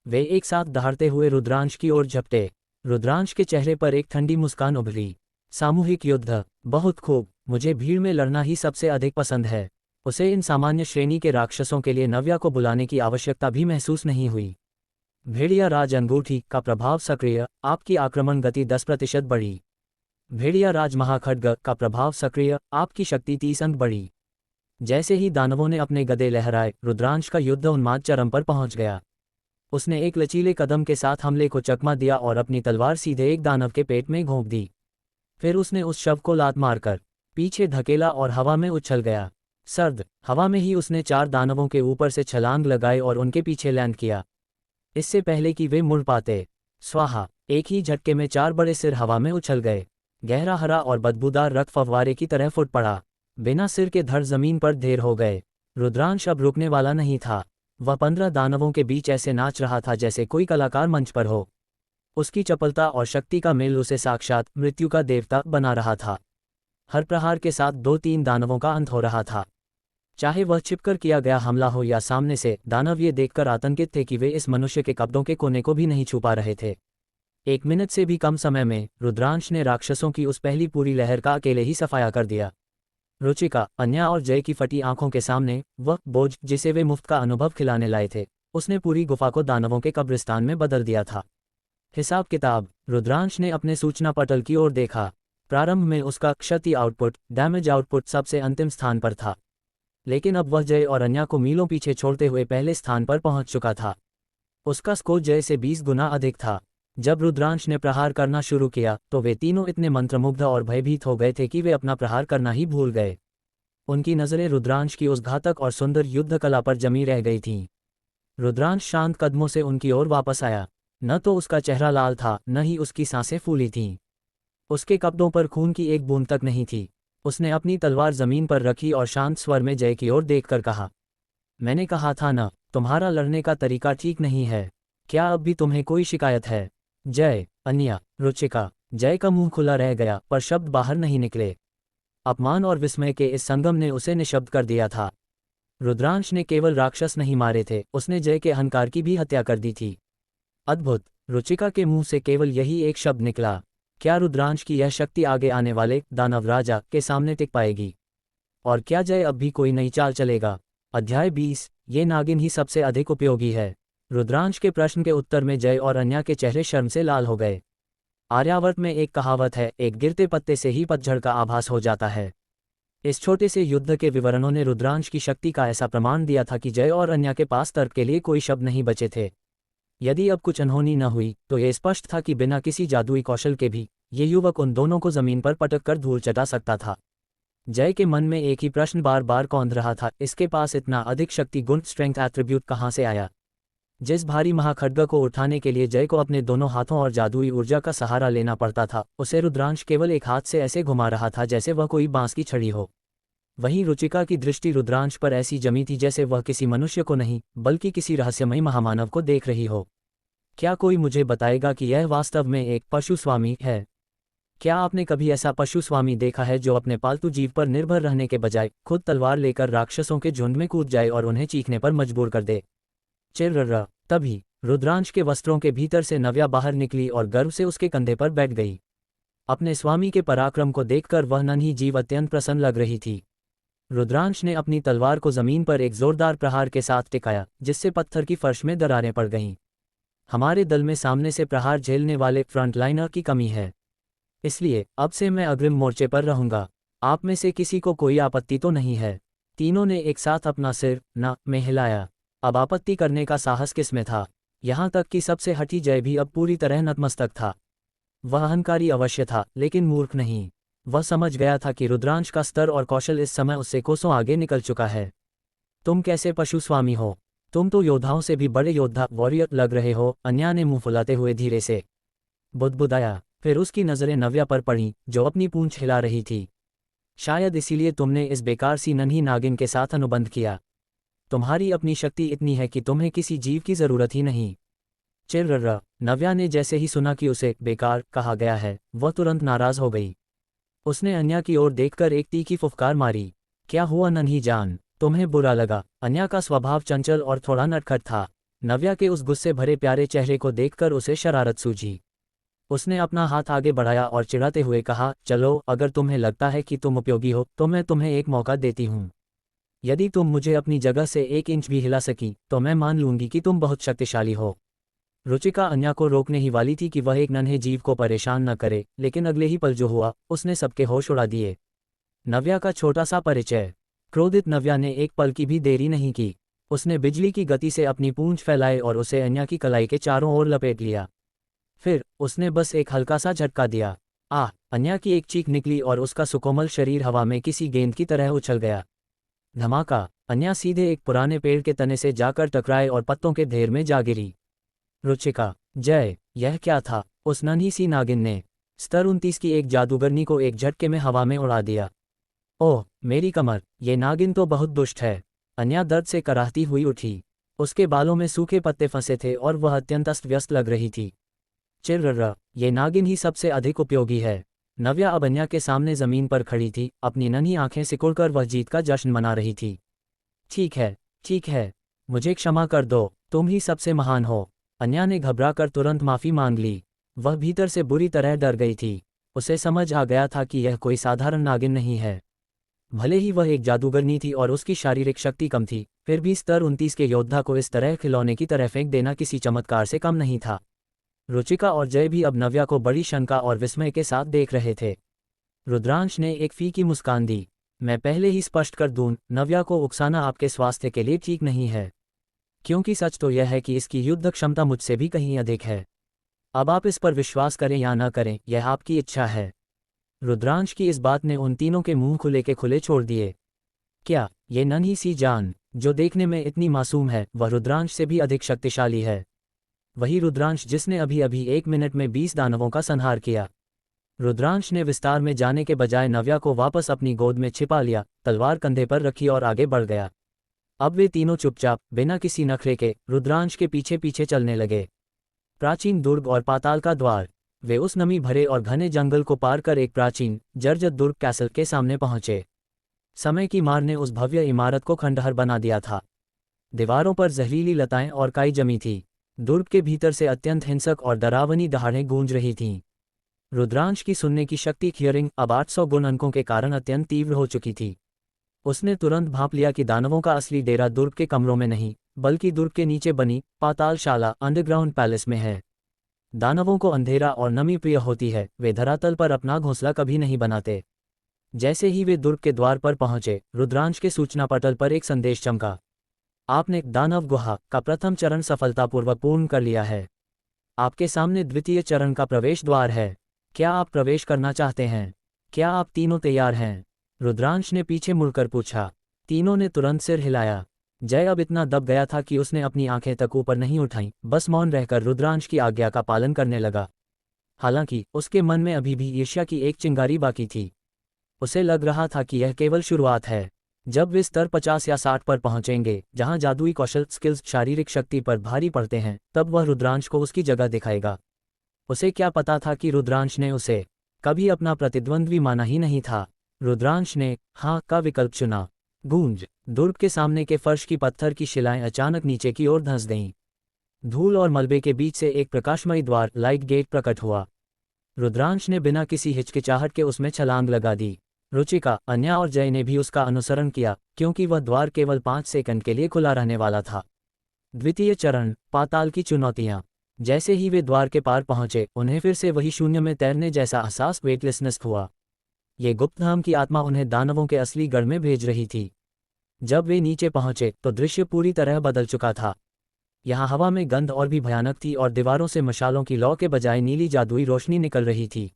वे एक साथ दहाड़ते हुए रुद्रांश की ओर झपटे। रुद्रांश के चेहरे पर एक ठंडी मुस्कान उभरी। सामूहिक युद्ध, बहुत खूब, मुझे भीड़ में लड़ना ही सबसे अधिक पसंद है। उसे इन सामान्य श्रेणी के राक्षसों के लिए नव्या को बुलाने की आवश्यकता भी महसूस नहीं हुई। भेड़िया राज अंगूठी का प्रभाव सक्रिय, आपकी आक्रमण गति 10% बढ़ी। भेड़िया राज महाखड्ग का प्रभाव सक्रिय, आपकी शक्ति 30 अंक बढ़ी। जैसे ही दानवों ने अपने गदे लहराए, रुद्रांश का युद्ध उन्माद चरम पर पहुंच गया। उसने एक लचीले कदम के साथ हमले को चकमा दिया और अपनी तलवार सीधे एक दानव के पेट में घोंप दी। फिर उसने उस शव को लात मारकर पीछे धकेला और हवा में उछल गया। सर्द हवा में ही उसने 4 दानवों के ऊपर से छलांग लगाई और उनके पीछे लैंड किया, इससे पहले कि वे मुड़ पाते। स्वाहा, एक ही झटके में 4 बड़े सिर हवा में उछल गए। गहरा हरा और बदबूदार रक्त फव्वारे की तरह फुट पड़ा। बिना सिर के धड़ जमीन पर ढेर हो गए। रुद्रांश अब रुकने वाला नहीं था। वह 15 दानवों के बीच ऐसे नाच रहा था जैसे कोई कलाकार मंच पर हो। उसकी चपलता और शक्ति का मेल उसे साक्षात मृत्यु का देवता बना रहा था। हर प्रहार के साथ 2-3 दानवों का अंत हो रहा था। चाहे वह छिपकर किया गया हमला हो या सामने से, दानव ये देखकर आतंकित थे कि वे इस मनुष्य के कपड़ों के कोने को भी नहीं छुपा रहे थे। 1 मिनट से भी कम समय में रुद्रांश ने राक्षसों की उस पहली पूरी लहर का अकेले ही सफाया कर दिया। रुचिका, अन्या और जय की फटी आंखों के सामने वह बोझ जिसे वे मुफ्त का अनुभव खिलाने लाए थे, उसने पूरी गुफा को दानवों के कब्रिस्तान में बदल दिया था। हिसाब किताब। रुद्रांश ने अपने सूचना पटल की ओर देखा। प्रारंभ में उसका क्षति आउटपुट, डैमेज आउटपुट सबसे अंतिम स्थान पर था, लेकिन अब वह जय और अन्या को मीलों पीछे छोड़ते हुए पहले स्थान पर पहुंच चुका था। उसका स्कोर जय से 20 गुना अधिक था। जब रुद्रांश ने प्रहार करना शुरू किया तो वे तीनों इतने मंत्रमुग्ध और भयभीत हो गए थे कि वे अपना प्रहार करना ही भूल गए। उनकी नज़रें रुद्रांश की उस घातक और सुंदर युद्ध कला पर जमी रह गई थीं। रुद्रांश शांत कदमों से उनकी ओर वापस आया। न तो उसका चेहरा लाल था, न ही उसकी सांसें फूली थीं। उसके कपड़ों पर खून की एक बूंद तक नहीं थी। उसने अपनी तलवार जमीन पर रखी और शांत स्वर में जय की ओर देखकर कहा, मैंने कहा था ना, तुम्हारा लड़ने का तरीका ठीक नहीं है। क्या अब भी तुम्हें कोई शिकायत है? जय, अन्या, रुचिका। जय का मुंह खुला रह गया पर शब्द बाहर नहीं निकले। अपमान और विस्मय के इस संगम ने उसे निशब्द कर दिया था। रुद्रांश ने केवल राक्षस नहीं मारे थे, उसने जय के अहंकार की भी हत्या कर दी थी। अद्भुत। रुचिका के मुंह से केवल यही एक शब्द निकला। क्या रुद्रांश की यह शक्ति आगे आने वाले दानव राजा के सामने टिक पाएगी? और क्या जय अब भी कोई नई चाल चलेगा? अध्याय 20। ये नागिन ही सबसे अधिक उपयोगी है। रुद्रांश के प्रश्न के उत्तर में जय और अन्या के चेहरे शर्म से लाल हो गए। आर्यावर्त में एक कहावत है, एक गिरते पत्ते से ही पतझड़ का आभास हो जाता है। इस छोटे से युद्ध के विवरणों ने रुद्रांश की शक्ति का ऐसा प्रमाण दिया था कि जय और अन्या के पास तर्क के लिए कोई शब्द नहीं बचे थे। यदि अब कुछ अनहोनी न हुई तो ये स्पष्ट था कि बिना किसी जादुई कौशल के भी ये युवक उन दोनों को जमीन पर पटक कर धूल चटा सकता था। जय के मन में एक ही प्रश्न बार बार कौंध रहा था, इसके पास इतना अधिक शक्ति गुण स्ट्रेंथ एट्रीब्यूट कहाँ से आया? जिस भारी महाखड्ग को उठाने के लिए जय को अपने दोनों हाथों और जादुई ऊर्जा का सहारा लेना पड़ता था, उसे रुद्रांश केवल एक हाथ से ऐसे घुमा रहा था जैसे वह कोई बांस की छड़ी हो। वहीं रुचिका की दृष्टि रुद्रांश पर ऐसी जमी थी जैसे वह किसी मनुष्य को नहीं बल्कि किसी रहस्यमयी महामानव को देख रही हो। क्या कोई मुझे बताएगा कि यह वास्तव में एक पशु स्वामी है? क्या आपने कभी ऐसा पशु स्वामी देखा है जो अपने पालतू जीव पर निर्भर रहने के बजाय खुद तलवार लेकर राक्षसों के झुंड में कूद जाए और उन्हें चीखने पर मजबूर कर दे? चिर्र। तभी रुद्रांश के वस्त्रों के भीतर से नव्या बाहर निकली और गर्व से उसके कंधे पर बैठ गई। अपने स्वामी के पराक्रम को देखकर वह नन्ही जीव अत्यंत प्रसन्न लग रही थी। रुद्रांश ने अपनी तलवार को जमीन पर एक जोरदार प्रहार के साथ टिकाया, जिससे पत्थर की फर्श में दरारें पड़ गईं। हमारे दल में सामने से प्रहार झेलने वाले फ्रंटलाइनर की कमी है, इसलिए अब से मैं अग्रिम मोर्चे पर रहूंगा। आप में से किसी को कोई आपत्ति तो नहीं है? तीनों ने एक साथ अपना सिर न में हिलाया। अब आपत्ति करने का साहस किसमें था? यहाँ तक कि सबसे हठी जय भी अब पूरी तरह नतमस्तक था। वह अहंकारी अवश्य था, लेकिन मूर्ख नहीं। वह समझ गया था कि रुद्रांश का स्तर और कौशल इस समय उससे कोसों आगे निकल चुका है। तुम कैसे पशु स्वामी हो? तुम तो योद्धाओं से भी बड़े योद्धा वॉरियर लग रहे हो, अन्या ने मुंह फुलाते हुए धीरे से बुदबुदाया। फिर उसकी नजरें नव्या पर पड़ीं, जो अपनी पूंछ हिला रही थी। शायद इसीलिए तुमने इस बेकार सी नन्ही नागिन के साथ अनुबंध किया। तुम्हारी अपनी शक्ति इतनी है कि तुम्हें किसी जीव की जरूरत ही नहीं। चिर्र। नव्या ने जैसे ही सुना कि उसे बेकार कहा गया है, वह तुरंत नाराज हो गई। उसने अन्या की ओर देखकर एक तीखी फुफकार मारी। क्या हुआ नन्ही जान, तुम्हें बुरा लगा? अन्या का स्वभाव चंचल और थोड़ा नटखट था। नव्या के उस गुस्से भरे प्यारे चेहरे को देखकर उसे शरारत सूझी। उसने अपना हाथ आगे बढ़ाया और चिढ़ाते हुए कहा, चलो, अगर तुम्हें लगता है कि तुम उपयोगी हो तो मैं तुम्हें एक मौका देती हूँ। यदि तुम मुझे अपनी जगह से 1 इंच भी हिला सकी तो मैं मान लूंगी कि तुम बहुत शक्तिशाली हो। रुचिका अन्या को रोकने ही वाली थी कि वह एक नन्हे जीव को परेशान न करे, लेकिन अगले ही पल जो हुआ उसने सबके होश उड़ा दिए। नव्या का छोटा सा परिचय। क्रोधित नव्या ने एक पल की भी देरी नहीं की। उसने बिजली की गति से अपनी पूंछ फैलाई और उसे अन्या की कलाई के चारों ओर लपेट लिया। फिर उसने बस एक हल्का सा झटका दिया। अन्या की एक चीख निकली और उसका सुकोमल शरीर हवा में किसी गेंद की तरह उछल गया। धमाका। अन्या सीधे एक पुराने पेड़ के तने से जाकर टकराए और पत्तों के ढेर में जा गिरी। रुचिका, जय! यह क्या था? उस नन्ही सी नागिन ने स्तर 29 की एक जादूगरनी को एक झटके में हवा में उड़ा दिया। ओह मेरी कमर, ये नागिन तो बहुत दुष्ट है। अन्या दर्द से कराहती हुई उठी। उसके बालों में सूखे पत्ते फंसे थे और वह अत्यंत अस्त व्यस्त लग रही थी। चिर्र, ये नागिन ही सबसे अधिक उपयोगी है। नव्या अब अन्या के सामने जमीन पर खड़ी थी, अपनी नन्ही आंखें सिकुड़कर वह जीत का जश्न मना रही थी। ठीक है, मुझे क्षमा कर दो, तुम ही सबसे महान हो। अन्या ने घबराकर तुरंत माफी मांग ली। वह भीतर से बुरी तरह डर गई थी। उसे समझ आ गया था कि यह कोई साधारण नागिन नहीं है। भले ही वह एक जादूगरनी थी और उसकी शारीरिक शक्ति कम थी, फिर भी स्तर 29 के योद्धा को इस तरह खिलौने की तरह फेंक देना किसी चमत्कार से कम नहीं था। रुचिका और जय भी अब नव्या को बड़ी शंका और विस्मय के साथ देख रहे थे। रुद्रांश ने एक फीकी मुस्कान दी। मैं पहले ही स्पष्ट कर दूं, नव्या को उकसाना आपके स्वास्थ्य के लिए ठीक नहीं है, क्योंकि सच तो यह है कि इसकी युद्ध क्षमता मुझसे भी कहीं अधिक है। अब आप इस पर विश्वास करें या न करें, यह आपकी इच्छा है। रुद्रांश की इस बात ने उन तीनों के मुंह खुले के खुले छोड़ दिए। क्या ये नन्ही सी जान, जो देखने में इतनी मासूम है, वह रुद्रांश से भी अधिक शक्तिशाली है? वही रुद्रांश जिसने अभी अभी 1 मिनट में 20 दानवों का संहार किया। रुद्रांश ने विस्तार में जाने के बजाय नव्या को वापस अपनी गोद में छिपा लिया, तलवार कंधे पर रखी और आगे बढ़ गया। अब वे तीनों चुपचाप, बिना किसी नखरे के, रुद्रांश के पीछे पीछे चलने लगे। प्राचीन दुर्ग और पाताल का द्वार। वे उस नमी भरे और घने जंगल को पार कर एक प्राचीन जर्जर दुर्ग कैसल के सामने पहुंचे। समय की मार ने उस भव्य इमारत को खंडहर बना दिया था। दीवारों पर जहरीली लताएं और काई जमी थी। दुर्ग के भीतर से अत्यंत हिंसक और डरावनी दहाड़ें गूंज रही थीं। रुद्रांश की सुनने की शक्ति हियरिंग अब 800 गुण अंकों के कारण अत्यंत तीव्र हो चुकी थी। उसने तुरंत भांप लिया कि दानवों का असली डेरा दुर्ग के कमरों में नहीं, बल्कि दुर्ग के नीचे बनी पातालशाला अंडरग्राउंड पैलेस में है। दानवों को अंधेरा और नमी प्रिय होती है, वे धरातल पर अपना घोंसला कभी नहीं बनाते। जैसे ही वे दुर्ग के द्वार पर पहुंचे, रुद्रांश के सूचना पटल पर एक संदेश चमका। आपने दानव गुहा का प्रथम चरण सफलतापूर्वक पूर्ण कर लिया है। आपके सामने द्वितीय चरण का प्रवेश द्वार है। क्या आप प्रवेश करना चाहते हैं? क्या आप तीनों तैयार हैं? रुद्रांश ने पीछे मुड़कर पूछा। तीनों ने तुरंत सिर हिलाया। जय अब इतना दब गया था कि उसने अपनी आंखें तक ऊपर नहीं उठाईं, बस मौन रहकर रुद्रांश की आज्ञा का पालन करने लगा। हालांकि उसके मन में अभी भी ईर्ष्या की एक चिंगारी बाकी थी। उसे लग रहा था कि यह केवल शुरुआत है। जब वे स्तर 50 या 60 पर पहुंचेंगे, जहां जादुई कौशल स्किल्स शारीरिक शक्ति पर भारी पड़ते हैं, तब वह रुद्रांश को उसकी जगह दिखाएगा। उसे क्या पता था कि रुद्रांश ने उसे कभी अपना प्रतिद्वंद्वी माना ही नहीं था। रुद्रांश ने हाँ का विकल्प चुना। गूंज। दुर्ग के सामने के फर्श की पत्थर की शिलाएं अचानक नीचे की ओर धंस गईं। धूल और मलबे के बीच से एक प्रकाशमयी द्वार लाइट गेट प्रकट हुआ। रुद्रांश ने बिना किसी हिचकिचाहट के उसमें छलांग लगा दी। रुचिका, अन्या और जय ने भी उसका अनुसरण किया, क्योंकि वह द्वार केवल 5 सेकंड के लिए खुला रहने वाला था। द्वितीय चरण, पाताल की चुनौतियां। जैसे ही वे द्वार के पार पहुंचे, उन्हें फिर से वही शून्य में तैरने जैसा एहसास, वेटलेसनेस हुआ। ये गुप्तधाम की आत्मा उन्हें दानवों के असली गढ़ में भेज रही थी। जब वे नीचे पहुंचे तो दृश्य पूरी तरह बदल चुका था। यहाँ हवा में गंध और भी भयानक थी और दीवारों से मशालों की लौ के बजाय नीली जादुई रोशनी निकल रही थी।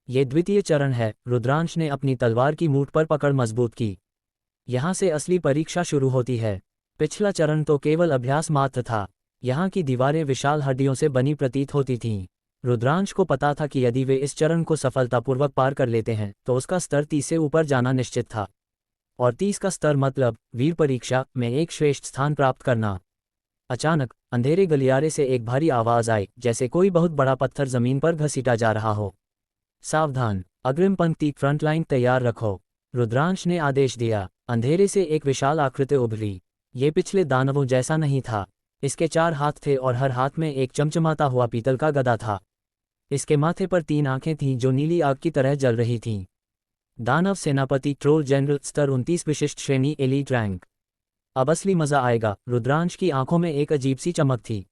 ये द्वितीय चरण है। रुद्रांश ने अपनी तलवार की मूठ पर पकड़ मजबूत की। यहाँ से असली परीक्षा शुरू होती है। पिछला चरण तो केवल अभ्यास मात्र था। यहाँ की दीवारें विशाल हड्डियों से बनी प्रतीत होती थीं। रुद्रांश को पता था कि यदि वे इस चरण को सफलतापूर्वक पार कर लेते हैं तो उसका स्तर 30 से ऊपर जाना निश्चित था। और 30 का स्तर मतलब वीर परीक्षा में एक श्रेष्ठ स्थान प्राप्त करना। अचानक अंधेरे गलियारे से एक भारी आवाज आई, जैसे कोई बहुत बड़ा पत्थर जमीन पर घसीटा जा रहा हो। सावधान, अग्रिम पंक्ति फ्रंटलाइन तैयार रखो, रुद्रांश ने आदेश दिया। अंधेरे से एक विशाल आकृति उभरी। ये पिछले दानवों जैसा नहीं था। इसके 4 हाथ थे और हर हाथ में एक चमचमाता हुआ पीतल का गदा था। इसके माथे पर 3 आंखें थीं जो नीली आग की तरह जल रही थीं। दानव सेनापति ट्रोल जनरल, स्तर 29, विशिष्ट श्रेणी, एलीट रैंक। अब असली मजा आएगा। रुद्रांश की आंखों में एक अजीब सी चमक थी।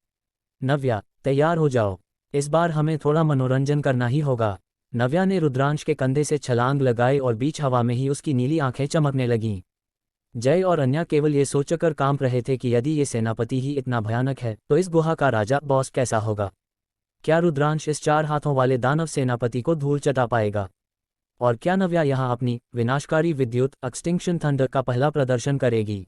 नव्या, तैयार हो जाओ, इस बार हमें थोड़ा मनोरंजन करना ही होगा। नव्या ने रुद्रांश के कंधे से छलांग लगाई और बीच हवा में ही उसकी नीली आंखें चमकने लगीं। जय और अन्या केवल ये सोचकर कांप रहे थे कि यदि ये सेनापति ही इतना भयानक है तो इस गुहा का राजा बॉस कैसा होगा। क्या रुद्रांश इस 4 हाथों वाले दानव सेनापति को धूल चटा पाएगा? और क्या नव्या यहाँ अपनी विनाशकारी विद्युत एक्सटिंक्शन थंडर का पहला प्रदर्शन करेगी?